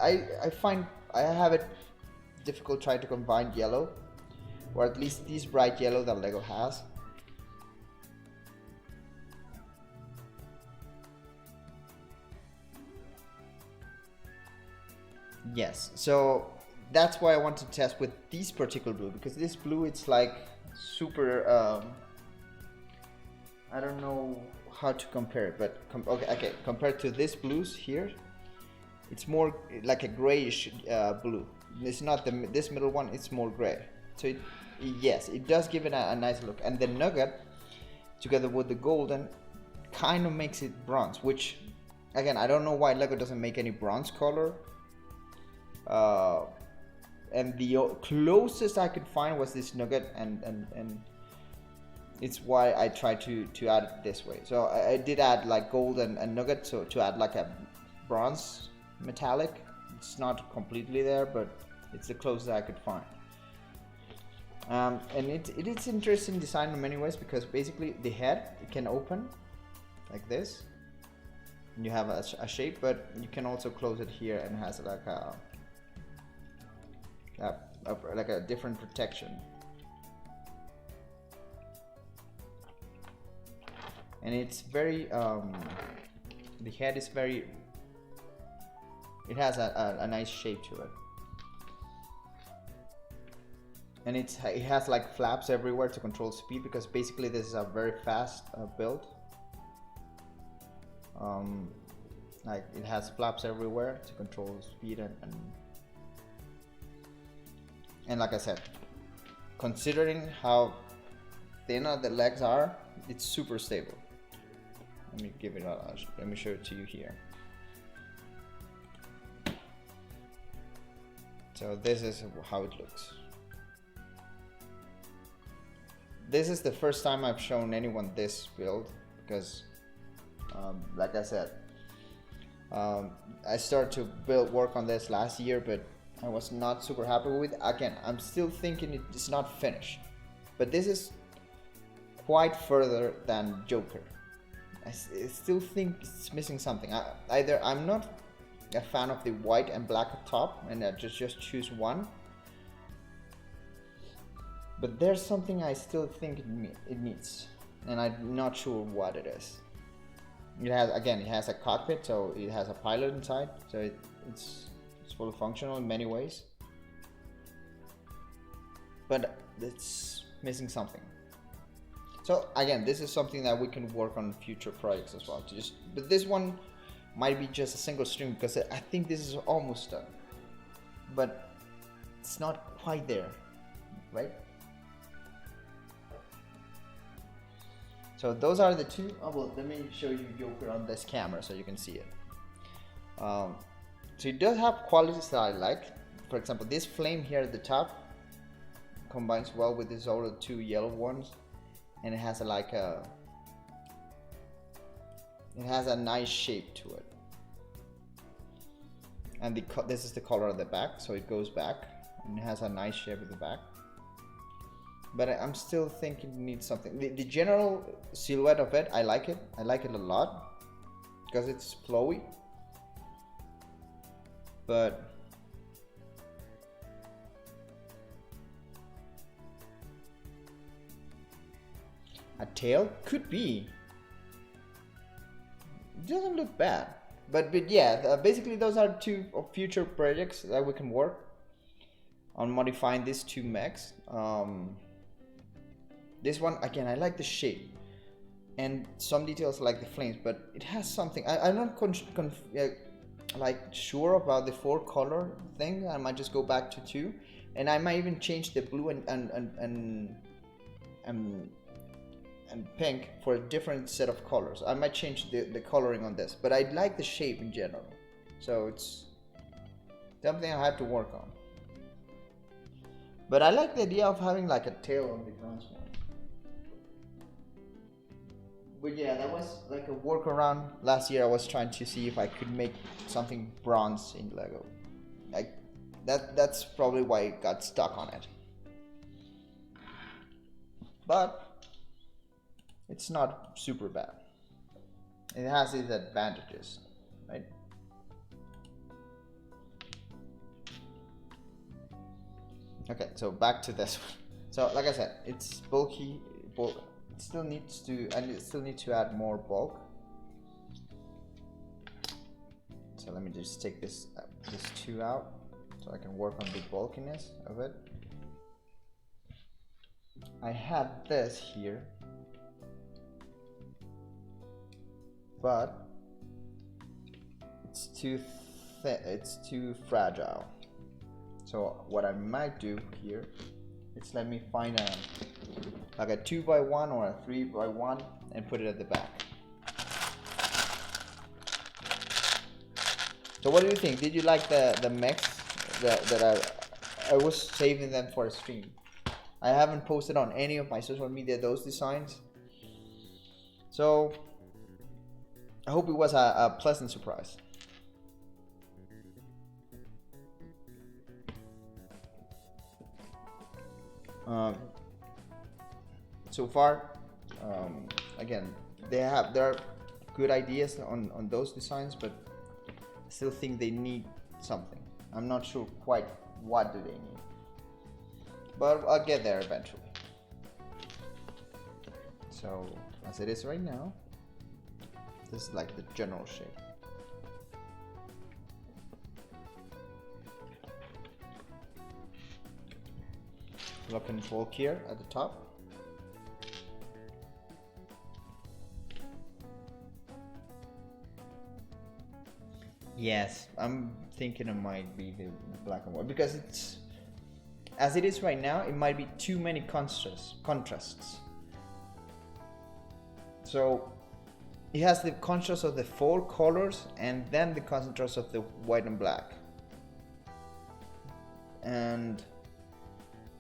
I find I have it difficult trying to combine yellow, or at least this bright yellow that Lego has. Yes, so that's why I want to test with this particular blue, because this blue, it's like super, I don't know how to compare it, but okay, compared to this blues here, it's more like a grayish blue. It's not this middle one, it's more gray. So yes, it does give it a nice look. And the nugget, together with the golden, kind of makes it bronze, which, again, I don't know why Lego doesn't make any bronze color. And the closest I could find was this nugget, and it's why I tried to add it this way. So I did add like gold and nugget, so to add like a bronze metallic. It's not completely there, but it's the closest I could find. And it's interesting design in many ways, because basically the head, it can open like this, and you have a shape, but you can also close it here, and it has like a different protection. And it's very the head is very, it has a nice shape to it. And it has like flaps everywhere to control speed, because basically this is a very fast build. Like it has flaps everywhere to control speed, and like I said, considering how thin the legs are, it's super stable. Let me give it let me show it to you here. So this is how it looks. This is the first time I've shown anyone this build, because like I said, I started to work on this last year, but I was not super happy with it. Again, I'm still thinking it's not finished, but this is quite further than Joker. I still think it's missing something. Either I'm not a fan of the white and black top, and I just choose one, but there's something I still think it needs, and I'm not sure what it is. It has a cockpit, so it has a pilot inside, so it's fully functional in many ways, but it's missing something. So again, this is something that we can work on future projects as well. But this one might be just a single stream, because I think this is almost done, but it's not quite there, right? So those are the two. Oh, well, let me show you Joker on this camera so you can see it. So it does have qualities that I like. For example, this flame here at the top combines well with these other two yellow ones, and it has it has a nice shape to it. And this is the color of the back, so it goes back and it has a nice shape at the back. But I'm still thinking it needs something. The general silhouette of it, I like it. I like it a lot because it's flowy. But a tail could be. It doesn't look bad. But yeah, basically those are two future projects that we can work on modifying these two mechs. This one, again, I like the shape and some details like the flames, but it has something. I'm not like sure about the 4-color thing. I might just go back to 2, and I might even change the blue and pink for a different set of colors. I might change the coloring on this, but I like the shape in general, so it's something I have to work on. But I like the idea of having like a tail on the ground one. But yeah, that was like a workaround. Last year I was trying to see if I could make something bronze in Lego. Like that's probably why I got stuck on it. But it's not super bad. It has its advantages, right? Okay, so back to this one. So like I said, it's bulky, it still needs to, and it still needs to add more bulk. So let me just take this 2 out so I can work on the bulkiness of it. I had this here, but it's too fragile. So what I might do here is let me find like a 2x1 or a 3x1 and put it at the back. So what do you think? Did you like the mechs that I was saving them for a stream? I haven't posted on any of my social media those designs, so I hope it was a pleasant surprise. So far, again, there are good ideas on those designs, but I still think they need something. I'm not sure quite what do they need, but I'll get there eventually. So as it is right now, this is like the general shape. Lock and bulk here at the top. Yes, I'm thinking it might be the black and white because it's, as it is right now, it might be too many contrasts. So it has the contrast of the 4 colors and then the contrast of the white and black, and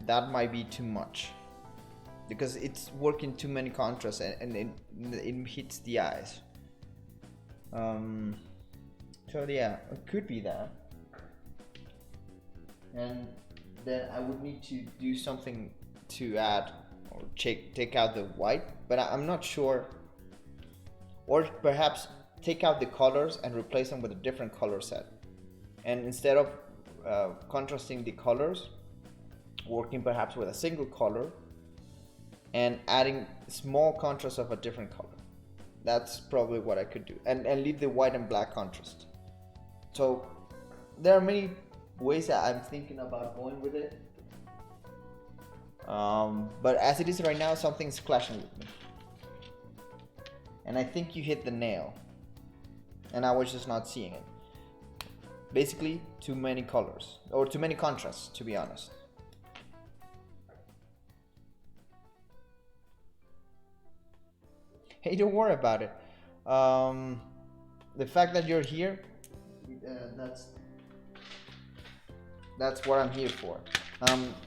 that might be too much because it's working too many contrasts and it hits the eyes. So yeah, it could be that, and then I would need to do something to add or take out the white, but I'm not sure. Or perhaps take out the colors and replace them with a different color set, and instead of contrasting the colors, working perhaps with a single color and adding small contrast of a different color. That's probably what I could do, and leave the white and black contrast. So there are many ways that I'm thinking about going with it, but as it is right now, something's clashing with me, and I think you hit the nail, and I was just not seeing it. Basically, too many colors, or too many contrasts, to be honest. Hey, don't worry about it. The fact that you're here, that's what I'm here for.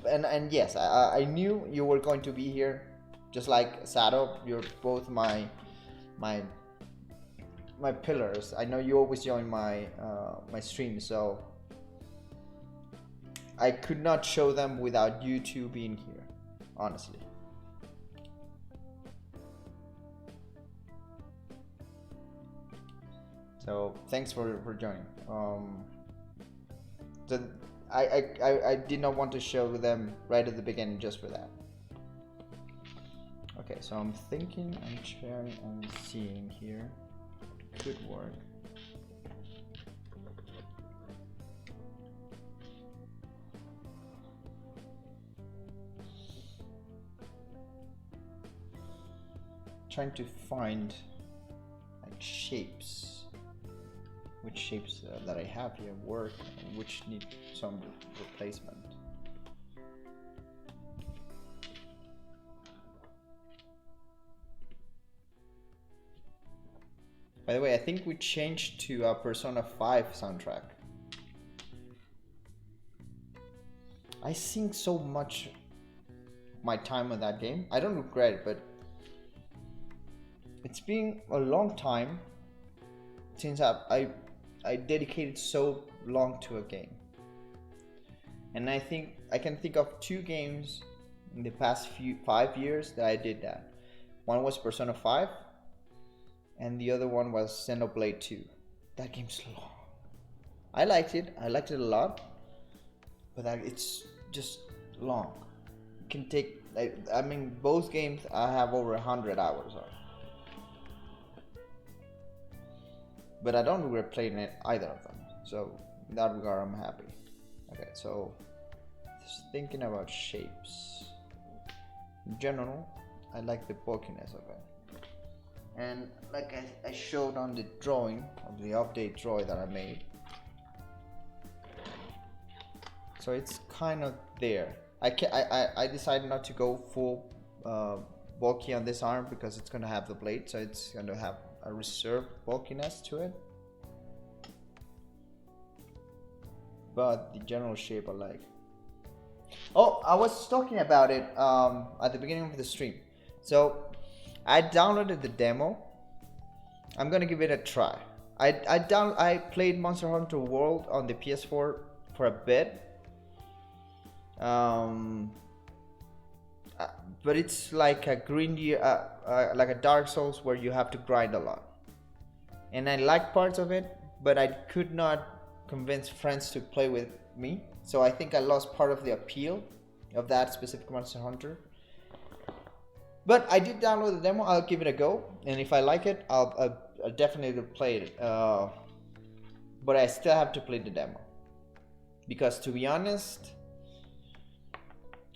And yes, I knew you were going to be here, just like Sato. You're both my pillars. I know you always join my my stream, so I could not show them without you two being here, honestly. So thanks for joining. So I did not want to show them right at the beginning just for that. Okay, so I'm thinking, I'm sharing and seeing here. Could work. Trying to find like shapes, which shapes that I have here work and which need some replacement. By the way, I think we changed to a Persona 5 soundtrack. I think so much my time on that game. I don't regret it, but it's been a long time since I dedicated so long to a game. And I think I can think of 2 games in the past 5 years that I did that. One was Persona 5, and the other one was Xenoblade 2. That game's long. I liked it a lot, but it's just long. It can take, I mean, both games I have over 100 hours on. But I don't regret playing either of them. So in that regard, I'm happy. Okay, so just thinking about shapes. In general, I like the bulkiness of it. And like I showed on the drawing, of the update drawing that I made. So it's kind of there. I decided not to go full bulky on this arm because it's gonna have the blade, so it's gonna have a reserved bulkiness to it. But the general shape I like. Oh, I was talking about it at the beginning of the stream. So I downloaded the demo. I'm gonna give it a try. I played Monster Hunter World on the PS4 for a bit. But it's like a grindy, like a Dark Souls where you have to grind a lot. And I like parts of it, but I could not convince friends to play with me. So I think I lost part of the appeal of that specific Monster Hunter. But I did download the demo. I'll give it a go, and if I like it, I'll definitely play it. But I still have to play the demo because, to be honest,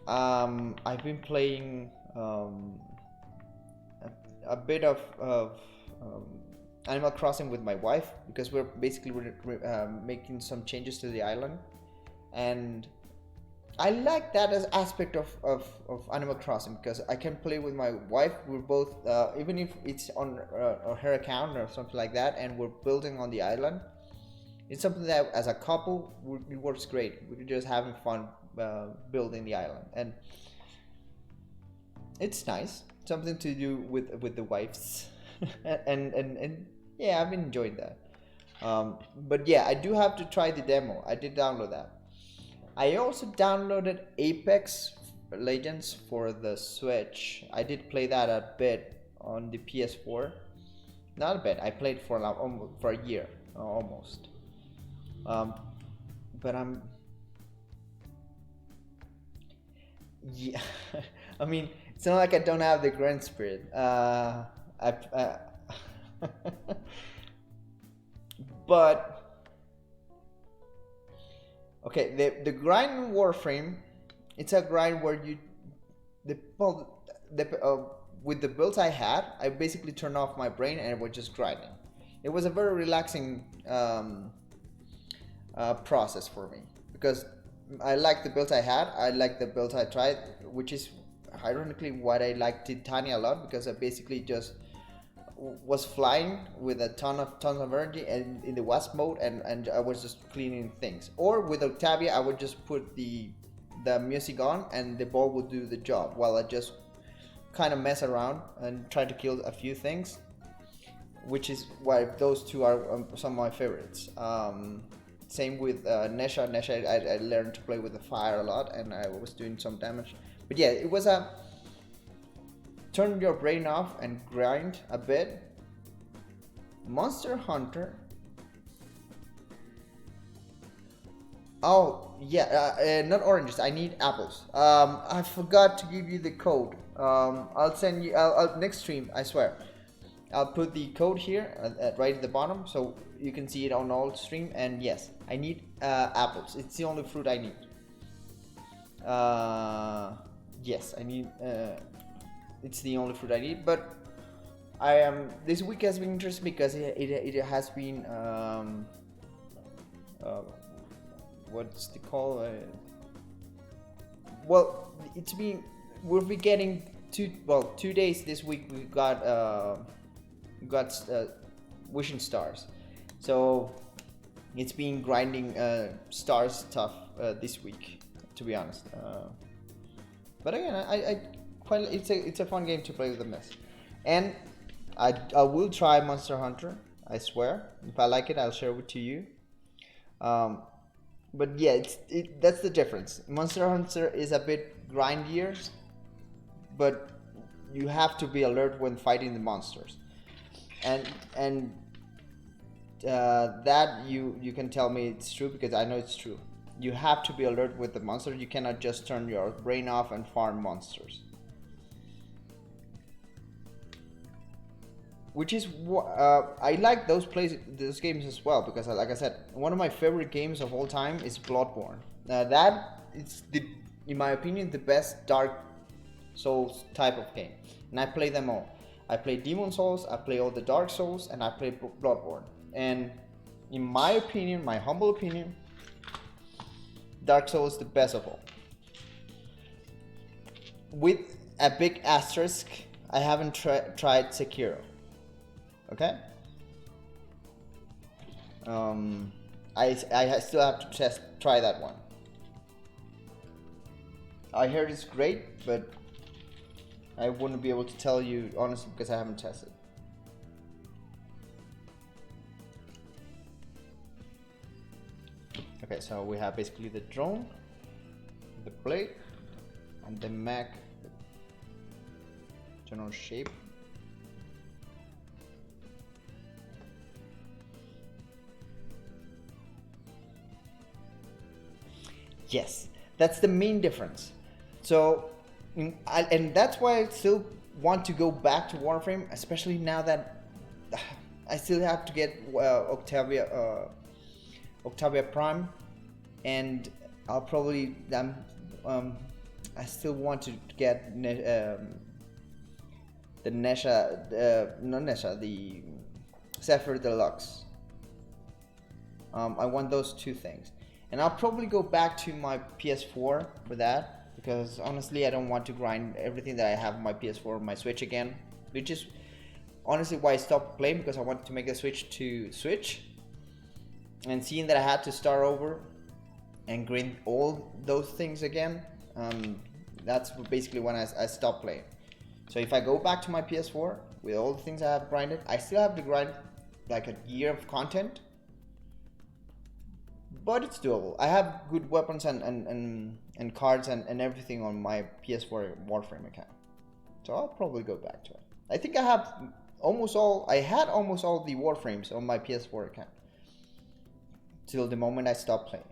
I've been playing a bit of Animal Crossing with my wife because we're basically making some changes to the island, and I like that as aspect of Animal Crossing because I can play with my wife. We're both, even if it's on her account or something like that, and we're building on the island. It's something that, as a couple, it works great. We're just having fun building the island, and it's nice. Something to do with the wives, and yeah, I've been enjoying that. But yeah, I do have to try the demo. I did download that. I also downloaded Apex Legends for the Switch. I did play that a bit on the PS4. Not a bit. I played for a year almost. But I'm. Yeah, I mean, it's not like I don't have the grind spirit. But okay, the grind in Warframe, it's a grind where you with the builds I had, I basically turned off my brain and it was just grinding. It was a very relaxing process for me because I like the builds I had. I like the builds I tried, which is ironically what I like Titania a lot because I basically just was flying with a tons of energy and in the wasp mode, and I was just cleaning things. Or with Octavia, I would just put the music on and the ball would do the job while I just kind of mess around and try to kill a few things, which is why those two are some of my favorites. Same with Nesha. Nesha, I learned to play with the fire a lot, and I was doing some damage. But yeah, it was a turn your brain off and grind a bit. Monster Hunter. Oh yeah, not oranges. I need apples. I forgot to give you the code. I'll send you. I'll next stream. I swear. I'll put the code here right at the bottom, so you can see it on all stream. And yes, I need apples. It's the only fruit I need. Yes, I need. It's the only fruit I need. But I am. This week has been interesting because it has been. What's the call? Well, it's been. We'll be getting 2 days this week. We got wishing stars, so it's been grinding stars stuff this week, to be honest. But again, I quite it's a fun game to play with the mess, and I will try Monster Hunter. I swear, if I like it, I'll share it to you. But yeah, that's the difference. Monster Hunter is a bit grindier, but you have to be alert when fighting the monsters. And that you can tell me it's true because I know it's true. You have to be alert with the monster. You cannot just turn your brain off and farm monsters. Which is I like those games as well because, like I said, one of my favorite games of all time is Bloodborne. That is in my opinion, the best Dark Souls type of game, and I play them all. I play Demon Souls, I play all the Dark Souls, and I play Bloodborne. And in my opinion, my humble opinion, Dark Souls is the best of all. With a big asterisk, I haven't tried Sekiro. Okay? I still have to try that one. I heard it's great, but I wouldn't be able to tell you honestly because I haven't tested. Okay, so we have basically the drone, the blade, and the mech general shape. Yes, that's the main difference. So, and that's why I still want to go back to Warframe, especially now that I still have to get Octavia Prime, and I'll probably I still want to get the Nesha, not Nesha, the Zephyr Deluxe. I want those two things. And I'll probably go back to my PS4 for that, because honestly I don't want to grind everything that I have on my PS4 on my Switch again, which is honestly why I stopped playing, because I wanted to make the switch to Switch, and seeing that I had to start over and grind all those things again, that's basically when I stopped playing. So if I go back to my PS4 with all the things I have grinded, I still have to grind like a year of content, but it's doable. I have good weapons and cards and everything on my PS4 Warframe account, so I'll probably go back to it. I think I had almost all the Warframes on my PS4 account till the moment I stopped playing,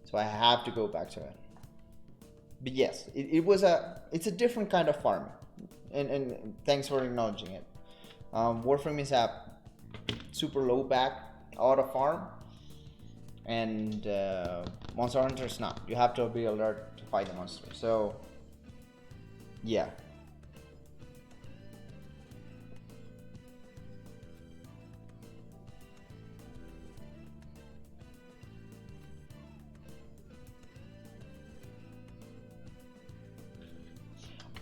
so I have to go back to it. But yes, it's a different kind of farm, and thanks for acknowledging it. Warframe is a super low back auto farm, and Monster Hunter is not. You have to be alert to fight the monster. So yeah.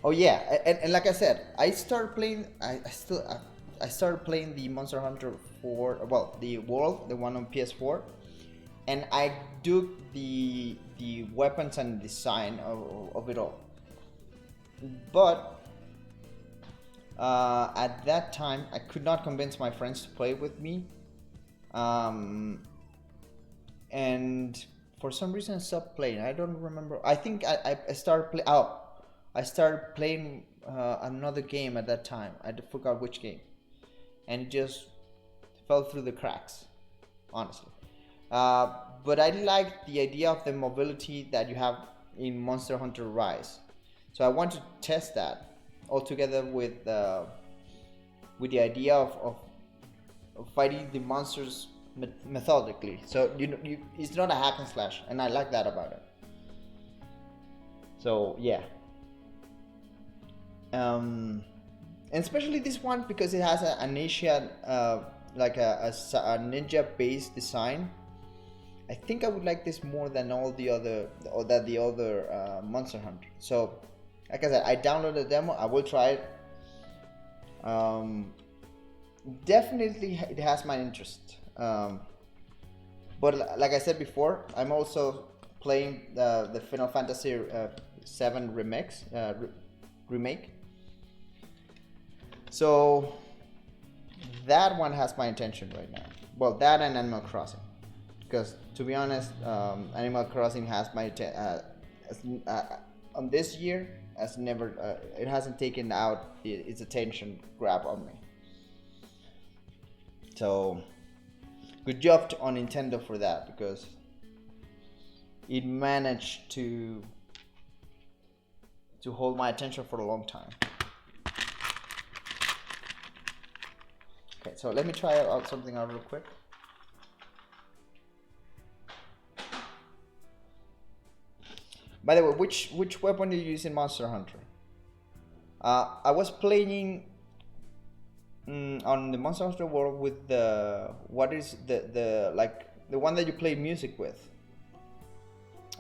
Oh yeah, and like I said, I started playing. I started playing the Monster Hunter 4. Well, the World, the one on PS4, and I dug the weapons and design of it all. But at that time, I could not convince my friends to play with me, um, and for some reason I stopped playing. I don't remember. I think I started play. Oh, I started playing another game at that time. I forgot which game, and it just fell through the cracks, honestly. But I like the idea of the mobility that you have in Monster Hunter Rise, so I want to test that all together with the idea of fighting the monsters methodically. So it's not a hack and slash, and I like that about it. So yeah, and especially this one because it has an Asian like a ninja based design. I think I would like this more than all the other Monster Hunter. So like I said, I downloaded the demo. I will try it. Definitely it has my interest, but like I said before, I'm also playing the Final Fantasy 7 remake, so that one has my attention right now. Well, that and Animal Crossing, because to be honest, Animal Crossing has my on this year as never. It hasn't taken out its attention grab on me. So good job on Nintendo for that, because it managed to hold my attention for a long time. Okay, so let me try out something out real quick. By the way, which weapon do you use in Monster Hunter? I was playing on the Monster Hunter World with the the like the one that you play music with.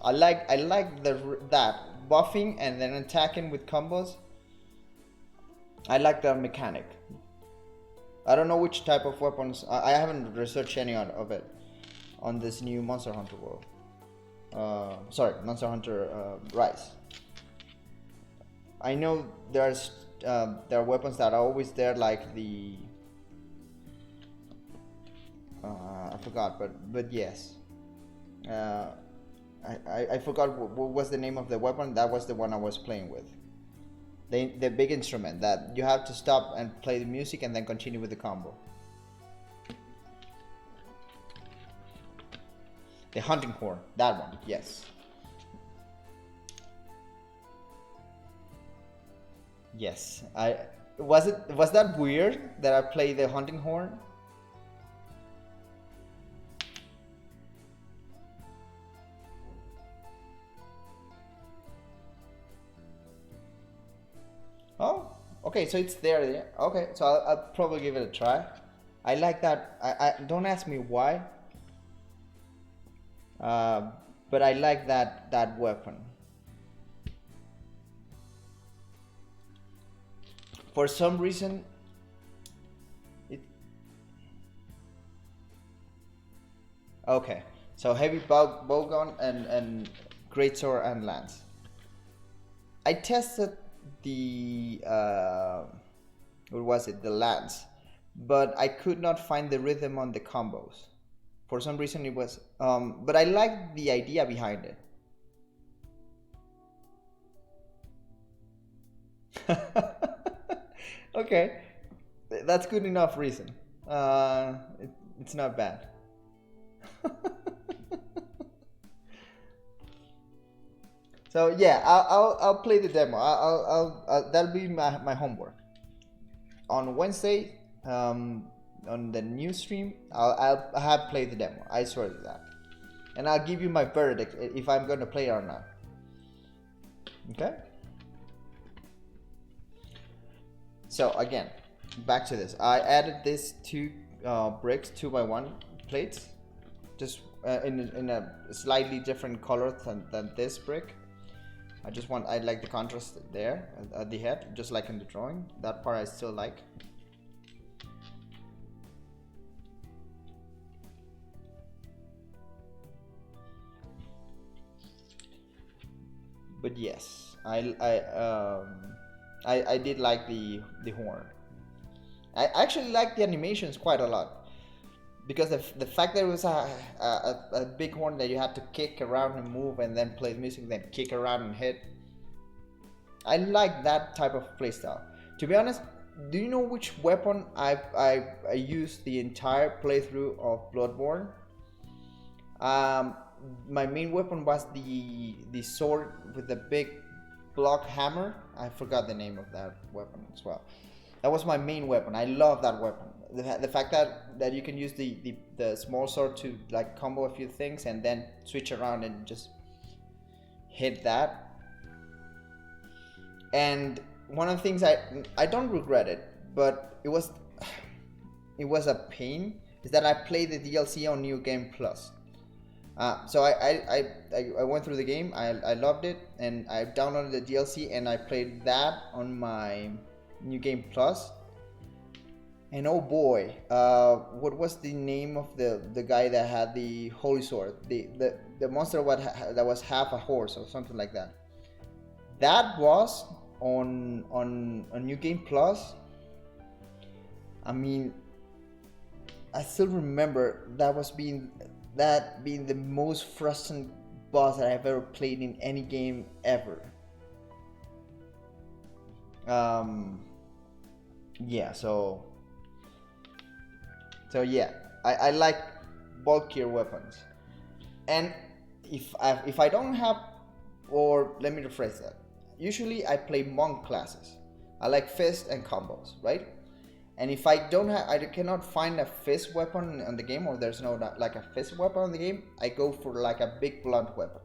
I like that buffing and then attacking with combos. I like that mechanic. I don't know which type of weapons. I haven't researched any of it on this new Monster Hunter World. Sorry, Monster Hunter Rise. I know there are weapons that are always there, like the I forgot, but yes, I forgot what was the name of the weapon. That was the one I was playing with. The big instrument that you have to stop and play the music and then continue with the combo. The hunting horn, that one, yes. Yes, was that weird that I play the hunting horn? Oh, okay, so it's there. Yeah. Okay, so I'll probably give it a try. I like that. I don't ask me why. But I like that weapon. For some reason, it. Okay, so heavy bowgun and greatsword and lance. I tested the what was it? The lance, but I could not find the rhythm on the combos. For some reason, it was. But I like the idea behind it. Okay, that's good enough reason. It's not bad. So yeah, I'll play the demo. That'll be my homework on Wednesday. On the new stream, I'll have played the demo. I swear to that, and I'll give you my verdict if I'm gonna play it or not. Okay. So again, back to this. I added these two bricks, 2x1 plates, just in a slightly different color than this brick. I like the contrast there at the head, just like in the drawing. That part I still like. But yes, I did like the horn. I actually like the animations quite a lot, because the fact that it was a big horn that you had to kick around and move and then play the music, then kick around and hit. I like that type of playstyle. To be honest, do you know which weapon I used the entire playthrough of Bloodborne? My main weapon was the sword with the big block hammer. I forgot the name of that weapon as well. That was my main weapon. I love that weapon. The fact that you can use the small sword to like combo a few things and then switch around and just hit that. And one of the things I don't regret it, but it was a pain, is that I played the DLC on New Game Plus. So I went through the game. I loved it, and I downloaded the DLC and I played that on my New Game Plus. And oh boy, what was the name of the guy that had the holy sword? The monster that was half a horse or something like that. That was on New Game Plus. I mean, I still remember that being the most frustrating boss that I've ever played in any game ever. Yeah, so yeah, I like bulkier weapons. And if I don't have, or let me rephrase that. Usually I play monk classes. I like fist and combos, right? And if I don't have, I cannot find a fist weapon on the game, or there's no like a fist weapon on the game, I go for like a big blunt weapon.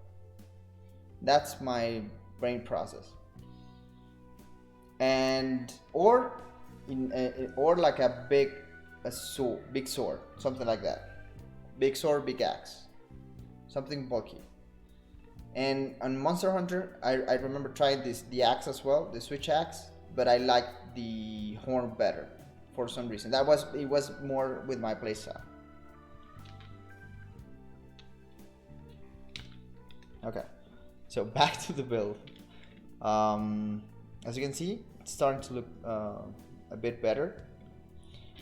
That's my brain process. And or like a big sword, something like that. Big sword, big axe, something bulky. And on Monster Hunter, I remember trying the axe as well, the switch axe, but I liked the horn better for some reason. It was more with my playstyle. Okay, so back to the build. As you can see, it's starting to look a bit better.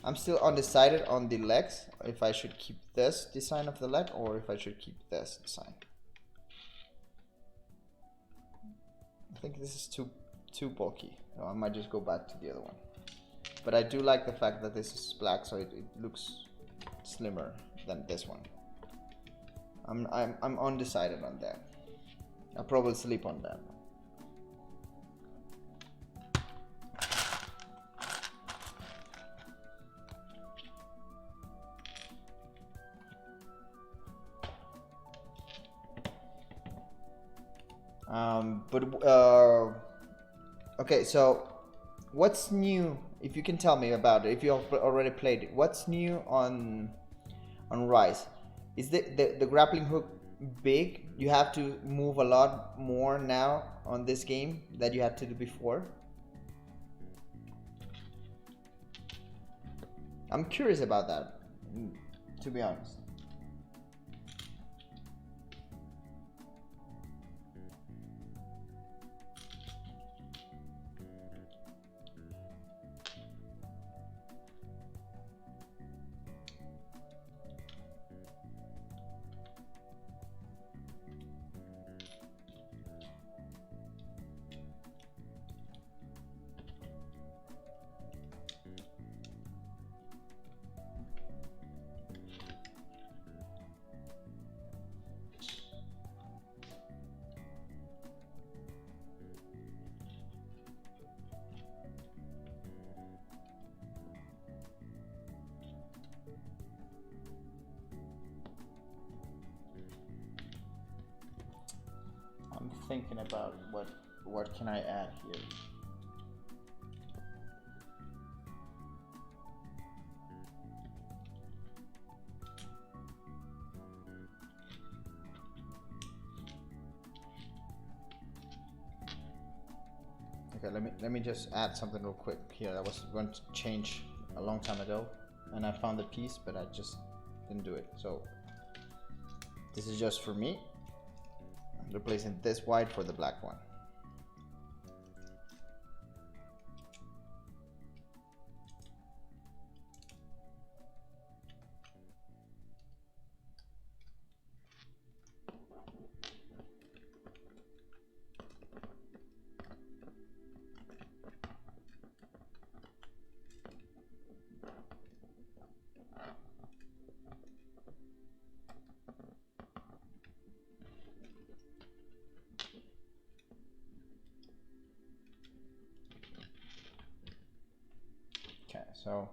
I'm still undecided on the legs, if I should keep this design of the leg or if I should keep this design. I think this is too bulky, so I might just go back to the other one. But I do like the fact that this is black, so it looks slimmer than this one. I'm undecided on that. I'll probably sleep on that. Okay, so what's new, if you can tell me about it, if you have already played it, what's new on Rise? Is the grappling hook big? You have to move a lot more now on this game that you had to do before? I'm curious about that, to be honest. I'm thinking about what can I add here. Okay, let me just add something real quick here. I was going to change a long time ago, and I found the piece, but I just didn't do it. So this is just for me. I'm replacing this white for the black one. Okay, so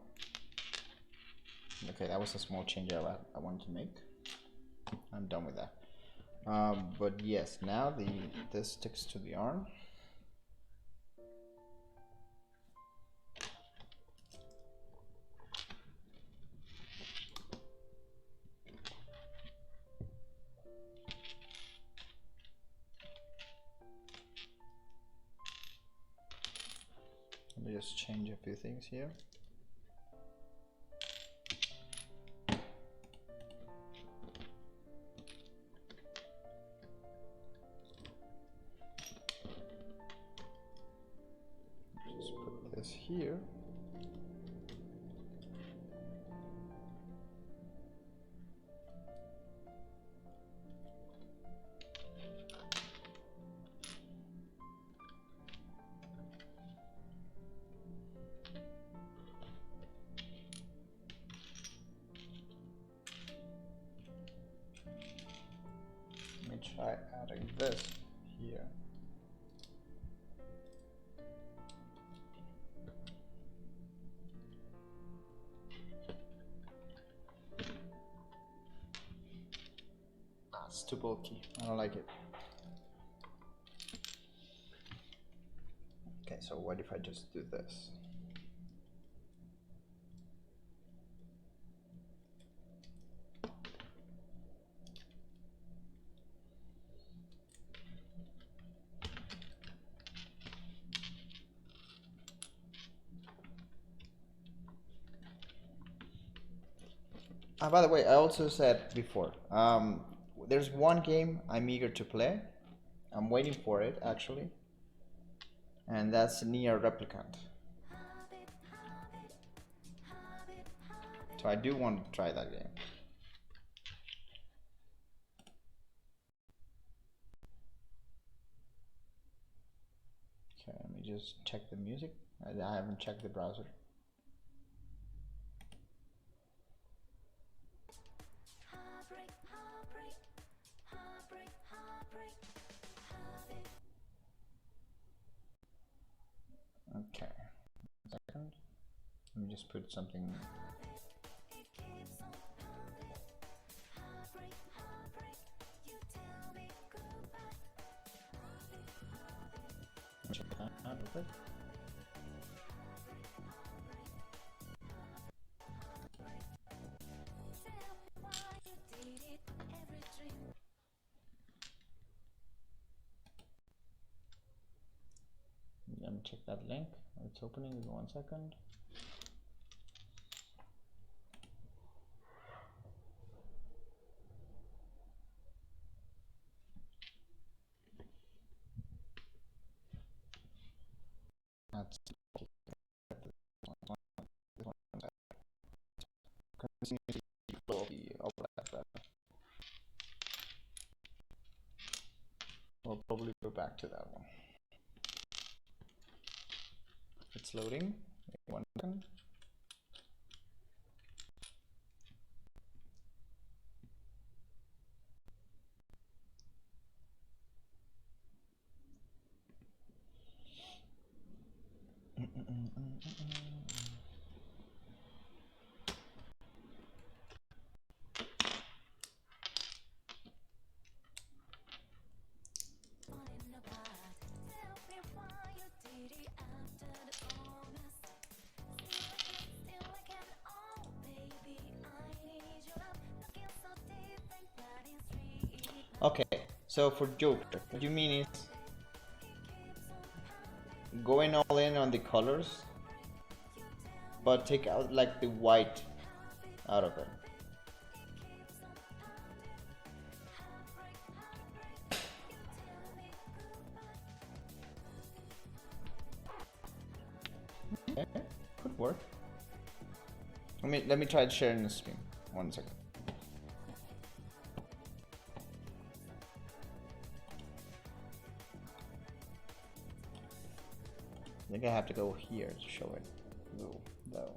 okay, that was a small change I wanted to make. I'm done with that. But yes, now this sticks to the arm. Let me just change a few things here. Just put this here. Let me try adding this here. It's too bulky. I don't like it. Okay, so what if I just do this? By the way, I also said before, there's one game I'm eager to play. I'm waiting for it, actually. And that's Nier Replicant. So I do want to try that game. Okay, let me just check the music. I haven't checked the browser. Okay, second. Let me just put something. Check that out real quick. Let me check that link. It's opening. Give me 1 second. That's we'll probably go back to that one. It's loading. 1 second. Okay, so for Joker, what you mean is going all in on the colors, but take out like the white out of it. Okay, could work. Let me try sharing the screen. 1 second. I think I have to go here to show it. Though.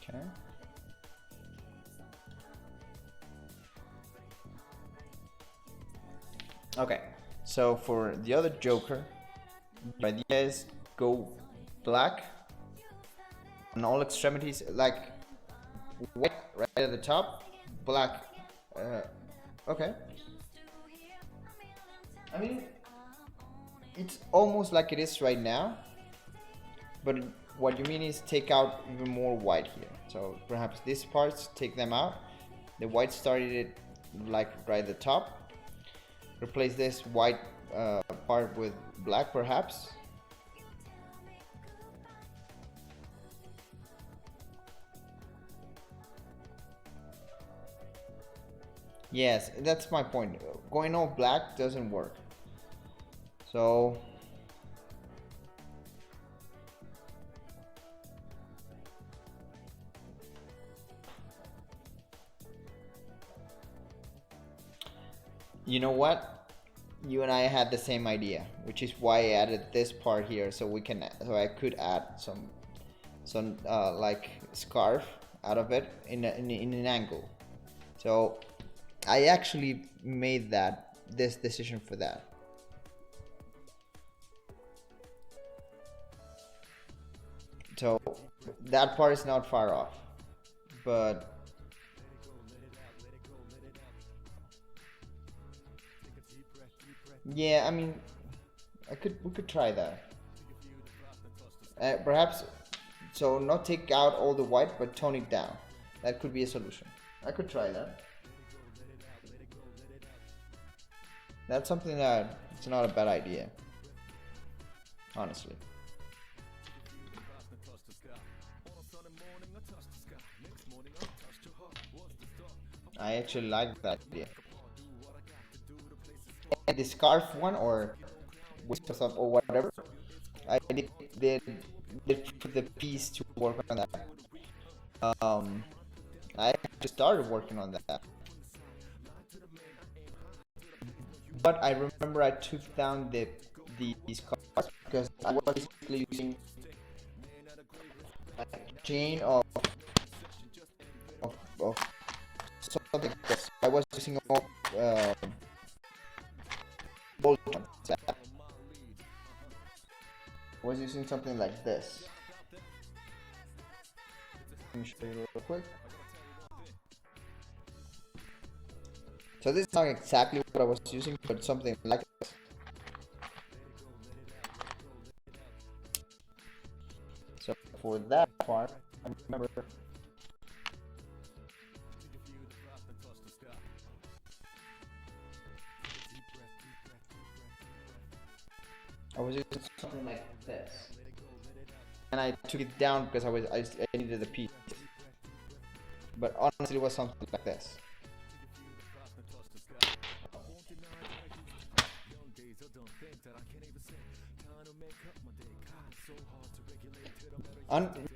Okay. Okay. So for the other Joker, the idea is go black on all extremities, like white right at the top, black. Okay. I mean, it's almost like it is right now, but what you mean is take out even more white here. So perhaps these parts, take them out. The white started like right at the top. Replace this white part with black, perhaps. Yes, that's my point. Going all black doesn't work. So you know what? You and I had the same idea, which is why I added this part here, so I could add some like scarf out of it in an angle. So I actually made this decision for that. So that part is not far off, but yeah, I mean, we could try that. Perhaps, so not take out all the white, but tone it down. That could be a solution. I could try that. That's something that it's not a bad idea, honestly. I actually like that idea. And the scarf one, or whisper stuff or whatever, I did the piece to work on that. I just started working on that, but I remember I took down these cards because I was basically using a chain of something like this. I was using all bolt ones. I was using something like this. Let me show you real quick. So this is not exactly what I was using, but something like this. So for that part, I remember I was using something like this, and I took it down because I needed the piece. But honestly, it was something like this.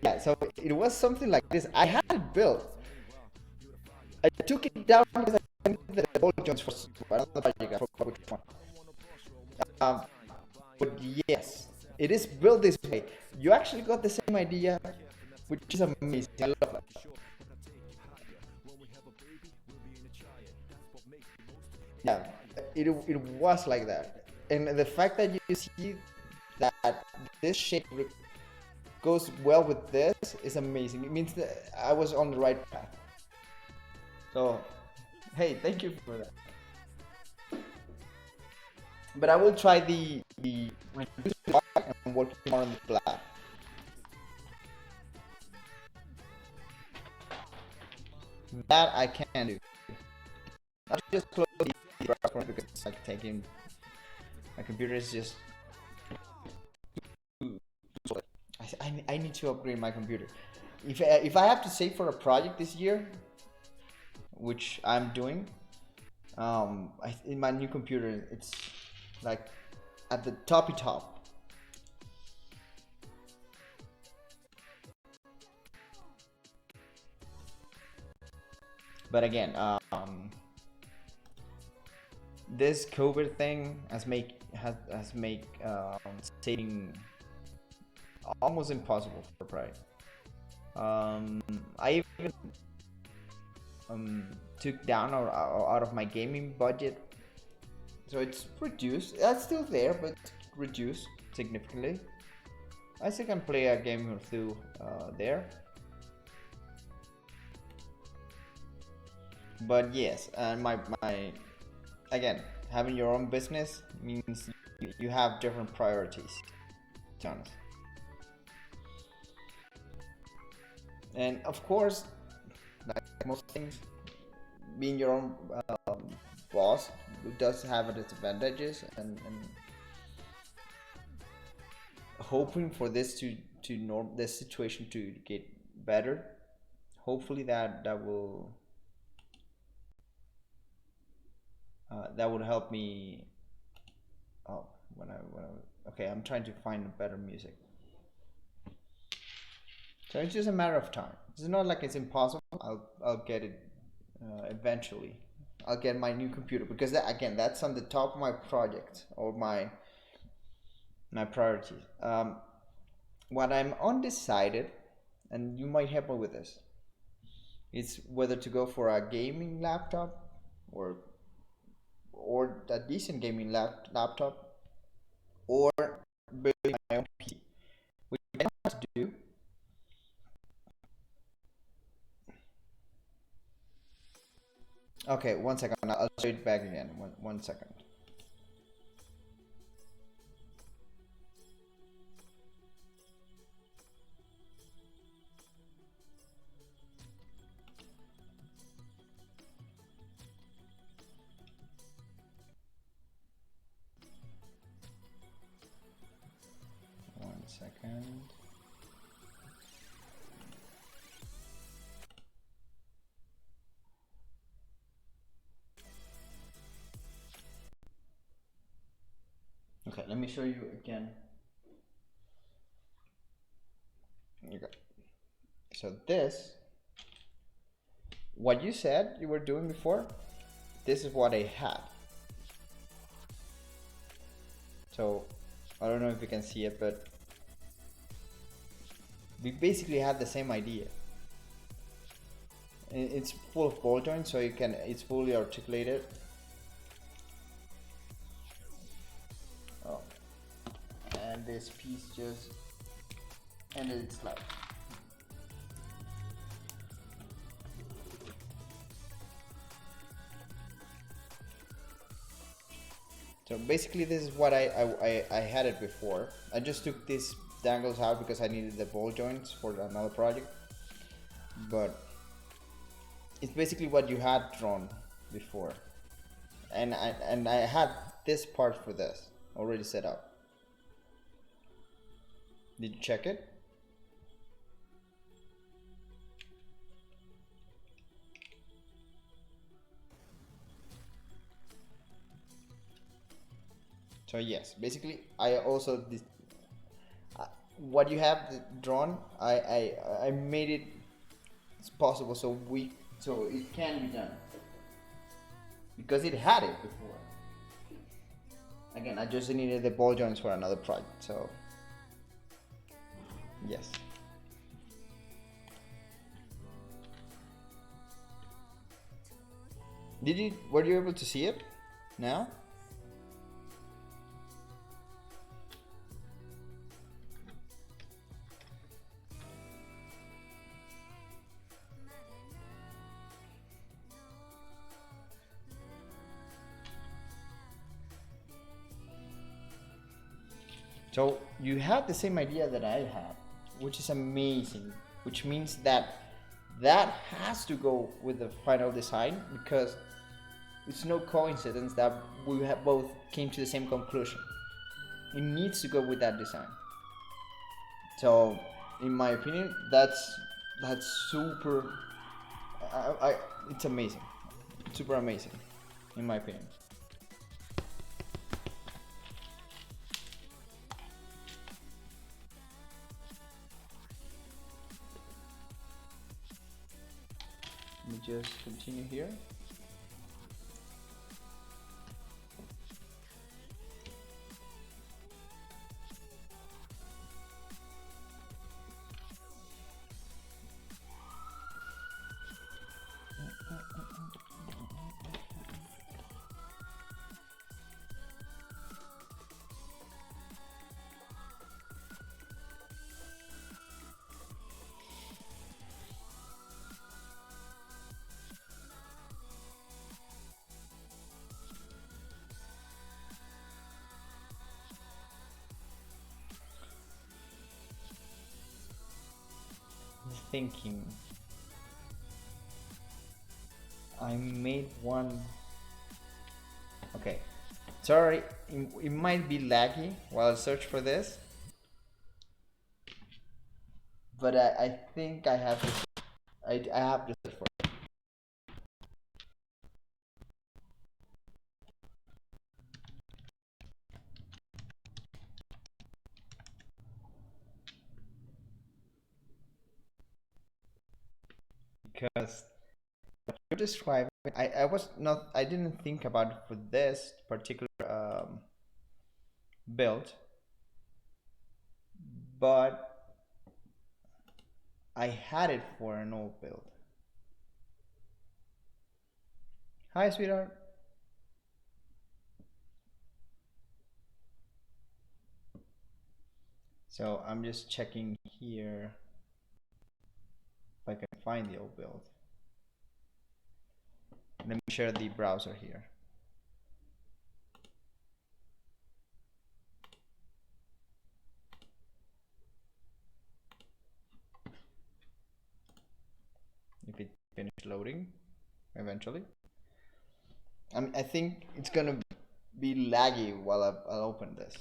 Yeah, so it was something like this. I had it built. I took it down because I needed the ball joints for. I don't know if I forgot which one. But yes, it is built this way. You actually got the same idea, which is amazing. I love that. Yeah, it was like that. And the fact that you see that this shape goes well with this is amazing. It means that I was on the right path. So, hey, thank you for that. But I will try the reduce black and I'm working more on the black. That I can do. I just close the browser because it's like taking my computer is just. I need to upgrade my computer. If I have to save for a project this year, which I'm doing, in my new computer, it's like at the toppy top. But again, this COVID thing has made saving almost impossible for Pride. I even took down or out of my gaming budget, so it's reduced. That's still there, but reduced significantly. I still can play a game or two there. But yes, and my again, having your own business means you have different priorities, to be honest. And of course, like most things, being your own boss does have its advantages, and hoping for this this situation to get better. Hopefully that would help me. Oh, okay, I'm trying to find better music. So it's just a matter of time. It's not like it's impossible. I'll get it eventually. I'll get my new computer because that's on the top of my project or my priorities. What I'm undecided, and you might help me with this, is whether to go for a gaming laptop or a decent gaming laptop, or building my own PC, which I know how to do. Okay, 1 second. I'll show it back again. One second. Okay, let me show you again. Okay. So this, what you said you were doing before, this is what I had. So I don't know if you can see it, but we basically had the same idea. It's full of ball joints, so it's fully articulated. Oh. And this piece just ended its life. So basically this is what I had it before. I just took these dangles out because I needed the ball joints for another project. But it's basically what you had drawn before. And I had this part for this already set up. Did you check it? So yes, basically I also what you have drawn, I made it possible so it can be done because it had it before. Again, I just needed the ball joints for another project, so yes. Were you able to see it now? So you have the same idea that I have, which is amazing, which means that that has to go with the final design, because it's no coincidence that we have both came to the same conclusion. It needs to go with that design. So, in my opinion, that's super. I it's amazing, super amazing, in my opinion. Let me just continue here. Thinking. I made one. Okay. Sorry, it might be laggy while I search for this. But I think I have this. I have this for it. Because what you're describing, I was not, I didn't think about it for this particular build, but I had it for an old build. Hi, sweetheart. So I'm just checking here if I can find the old build. Let me share the browser here. If it finishes loading eventually. I think it's gonna be laggy while I'll open this.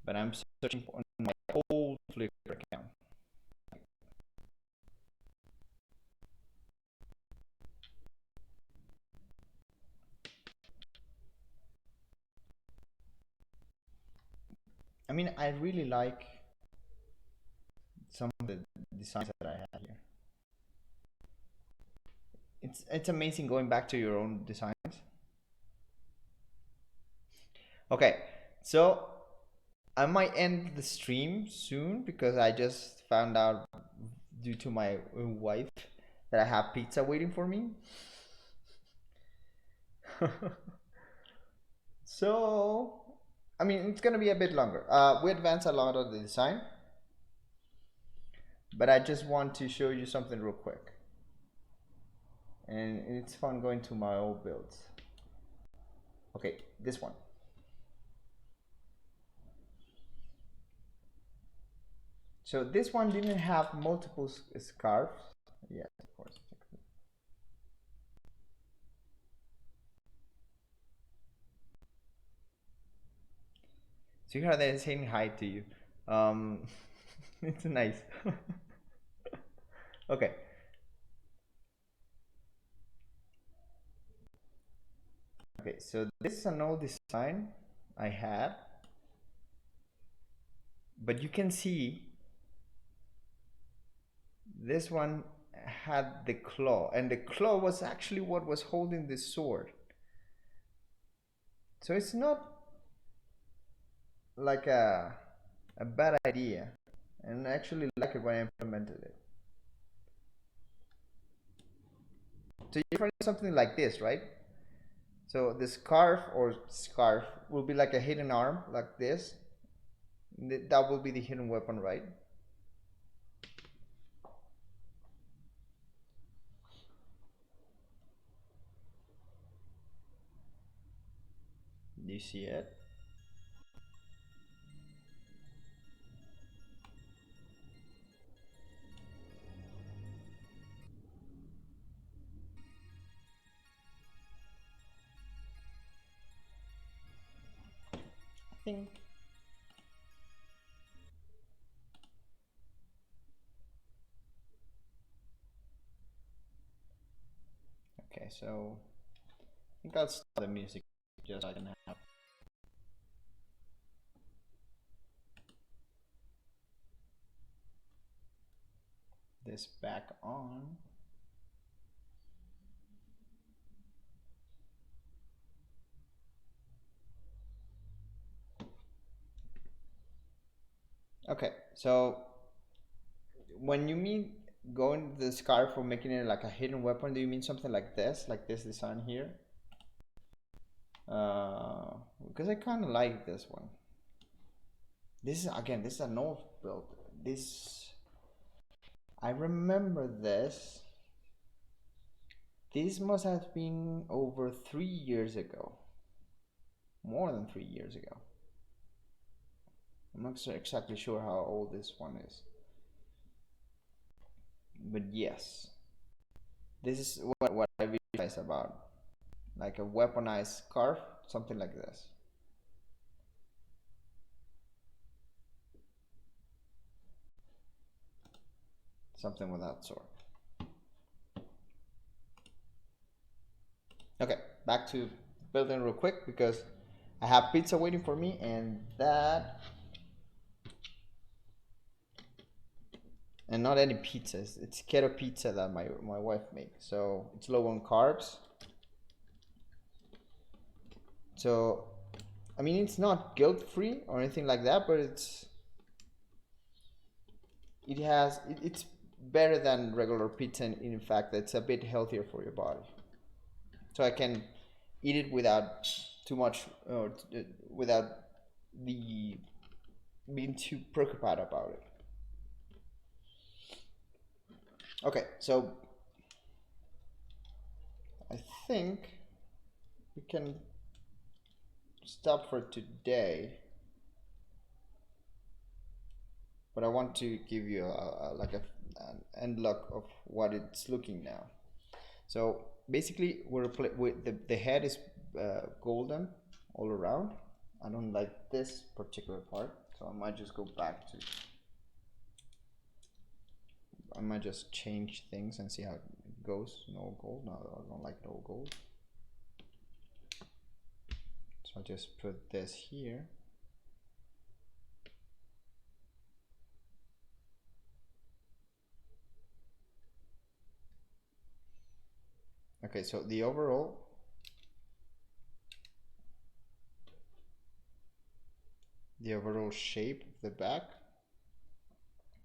But I'm searching on my old Flickr account. I mean, I really like some of the designs that I have here. It's amazing going back to your own designs. Okay, so I might end the stream soon because I just found out due to my wife that I have pizza waiting for me. So, I mean, it's gonna be a bit longer. We advanced a lot of the design, but I just want to show you something real quick. And it's fun going to my old builds. Okay, this one. So this one didn't have multiple scarves. Yes, of course. So here they're saying hi to you. It's nice. Okay. Okay, so this is an old design I had, but you can see this one had the claw, and the claw was actually what was holding the sword. So it's not like a bad idea, and I actually like it when I implemented it. So you're finding something like this, right? So the scarf will be like a hidden arm, like this. That will be the hidden weapon, right? Do you see it? think. Okay, so I think I'll stop the music just so I can have this back on. Okay, so when you mean going the scarf for making it like a hidden weapon, do you mean something like this design here? Because I kind of like this one. This is again, this is an old build. This I remember this. This must have been over 3 years ago. More than 3 years ago. I'm not exactly sure how old this one is. But yes. This is what I realized about. Like a weaponized scarf, something like this. Something with that sort. Okay, back to building real quick because I have pizza waiting for me, and not any pizzas. It's keto pizza that my wife makes. So it's low on carbs. So I mean, it's not guilt free or anything like that, but it's better than regular pizza in fact it's a bit healthier for your body. So I can eat it without too much, without the being too preoccupied about it. Okay, so I think we can stop for today, but I want to give you an end look of what it's looking now. So basically, the head is golden all around. I don't like this particular part, so I might just go back to. I might just change things and see how it goes. No gold. No, I don't like no gold. So I'll just put this here. Okay, so the overall shape of the back,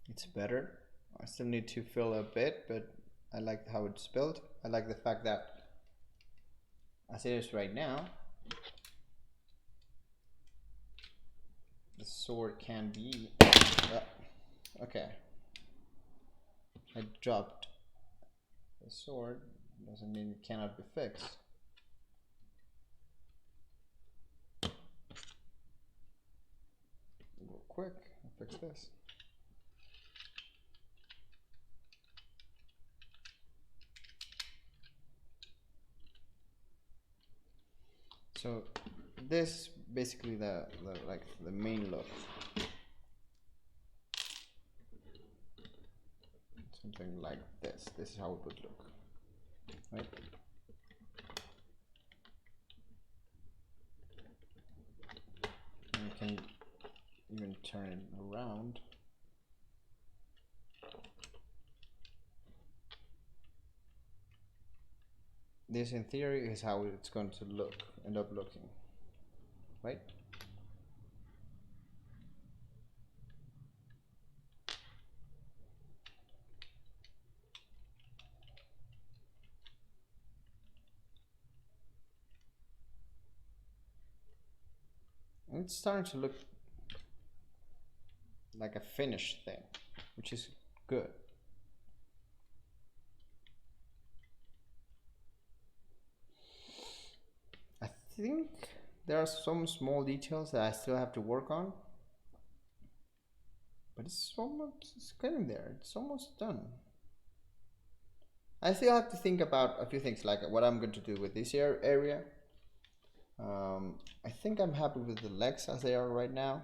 it's better. I still need to fill a bit, but I like how it's built. I like the fact that as it is right now, the sword can be okay. I dropped the sword, doesn't mean it cannot be fixed. Real quick, I'll fix this. So this basically the main look. Something like this. This is how it would look. Right? And you can even turn it around. This in theory is how it's going to end up looking. Right? And it's starting to look like a finished thing, which is good. I think there are some small details that I still have to work on, but it's getting there. It's almost done. I still have to think about a few things, like what I'm going to do with this area. I think I'm happy with the legs as they are right now.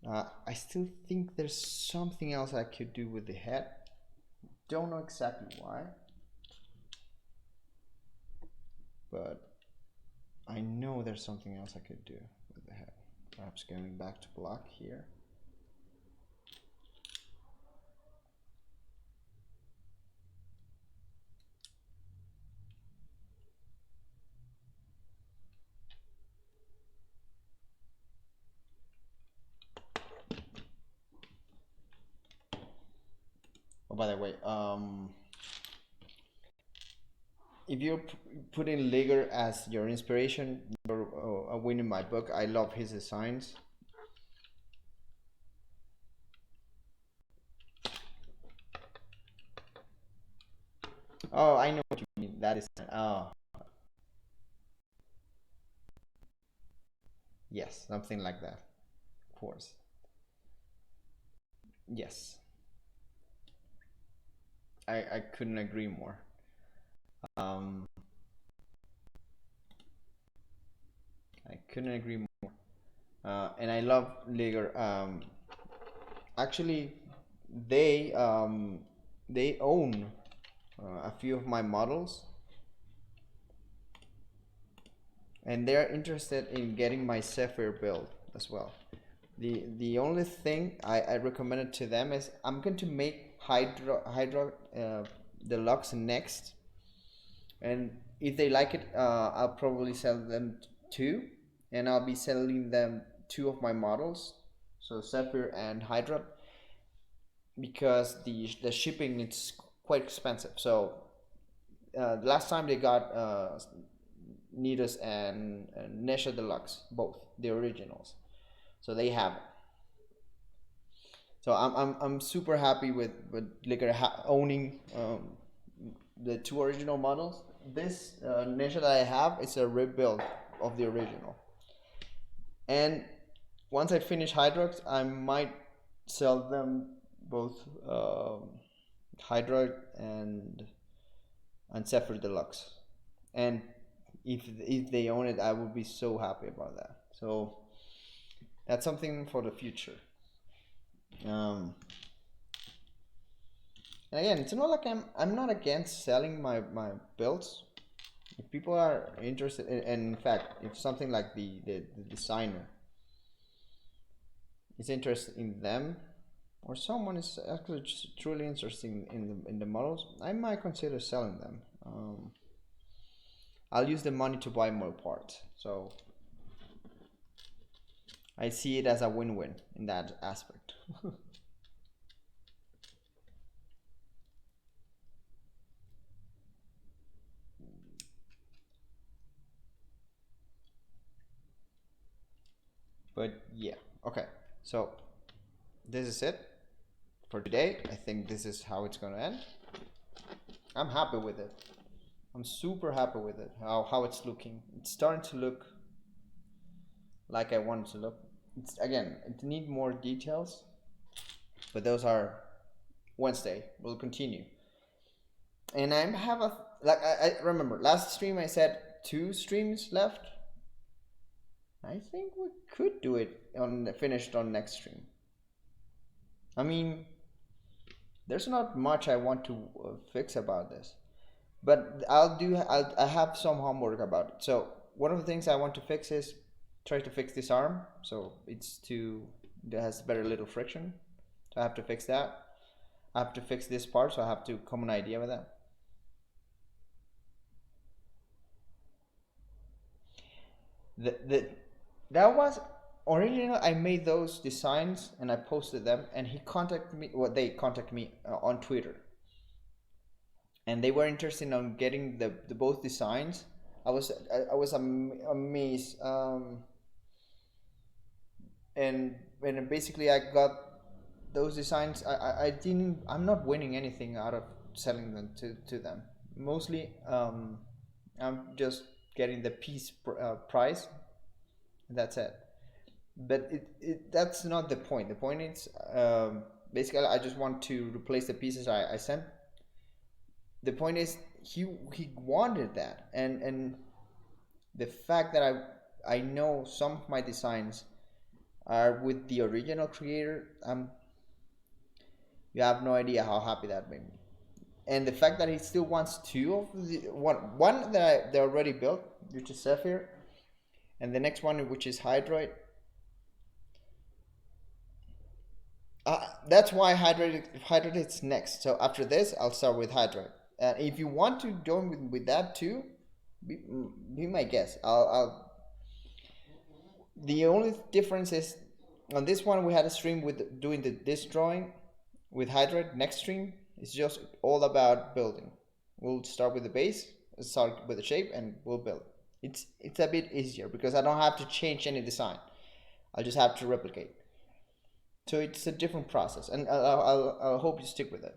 I still think there's something else I could do with the head. Don't know exactly why, but I know there's something else I could do with the head. Perhaps going back to block here. Oh, by the way, if you put in Liger as your inspiration, you're winning my book. I love his designs. Oh, I know what you mean. That is, oh, yes, something like that. Of course. Yes. I couldn't agree more. Um, I couldn't agree more. And I love Liger. Actually, they they own a few of my models, and they're interested in getting my Zephyr build as well. The only thing I recommended to them is I'm going to make Hydra Deluxe next, and if they like it, I'll probably sell them two, and I'll be selling them two of my models, so Zephyr and Hydra, because the shipping is quite expensive. So last time they got Nidus and Nesha Deluxe, both the originals, so they have it. So I'm super happy with Liquor owning the two original models. This Ninja that I have is a rebuild of the original. And once I finish Hydrox, I might sell them both Hydrox and Zephyr Deluxe. And if they own it, I would be so happy about that. So that's something for the future. And again, it's not like I'm not against selling my builds. If people are interested, and in fact, if something like the designer is interested in them, or someone is actually just truly interested in the models, I might consider selling them. I'll use the money to buy more parts, so I see it as a win-win in that aspect. But yeah, okay, so this is it for today. I think this is how it's gonna end. I'm happy with it. I'm super happy with it, how it's looking. It's starting to look like I want it to look. It's, again, it need more details, but those are Wednesday. We'll continue. And I have a, like, I remember last stream I said 2 streams left. I think we could do it on finished on next stream. I mean, there's not much I want to fix about this, but I have some homework about it. So one of the things I want to fix is try to fix this arm, so it has very little friction. So I have to fix that. I have to fix this part, so I have to come an idea with that. That was originally, I made those designs and I posted them, and they contacted me on Twitter, and they were interested in getting the both designs. I was amazed, and basically I got those designs. I'm not winning anything out of selling them to them. Mostly, I'm just getting the piece price. That's it. But that's not the point. The point is, basically, I just want to replace the pieces I sent. The point is, he wanted that, and the fact that I know some of my designs are with the original creator, you have no idea how happy that made me. And the fact that he still wants two of the one that they already built, which is Zephyr, and the next one which is Hydroid. That's why Hydroid is next. So after this, I'll start with Hydroid. And if you want to join with that too, be my guest. I'll. The only difference is on this one we had a stream with doing this drawing with Hydroid. Next stream is just all about building. We'll start with the base, start with the shape, and we'll build. It's a bit easier because I don't have to change any design. I'll just have to replicate. So it's a different process, and I'll hope you stick with it,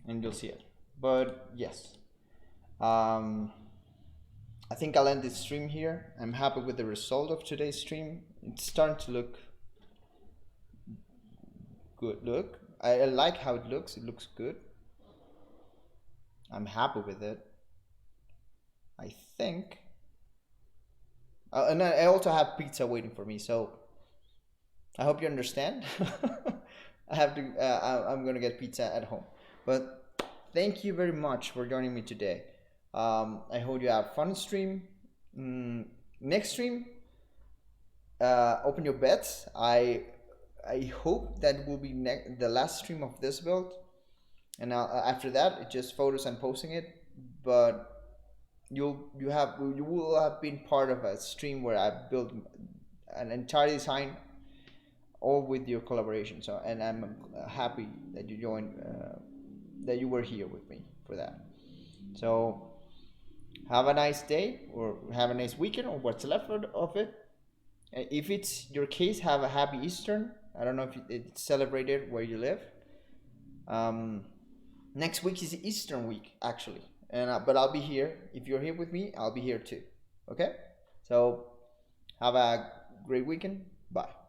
and you'll see it. But yes, I think I'll end this stream here. I'm happy with the result of today's stream. It's starting to look good. I like how it looks. It looks good. I'm happy with it. I think. And I also have pizza waiting for me, so I hope you understand. I have to. I'm gonna get pizza at home. But thank you very much for joining me today. I hope you have fun stream. Next stream, open your bets. I hope that will be the last stream of this build, and after that, it's just photos and posting it. But you will have been part of a stream where I built an entire design, all with your collaboration. So, and I'm happy that you joined, that you were here with me for that. So, have a nice day or have a nice weekend or what's left of it. If it's your case, have a happy Easter. I don't know if it's celebrated where you live. Next week is Eastern week actually, and but I'll be here. If you're here with me, I'll be here too. Okay, so have a great weekend. Bye.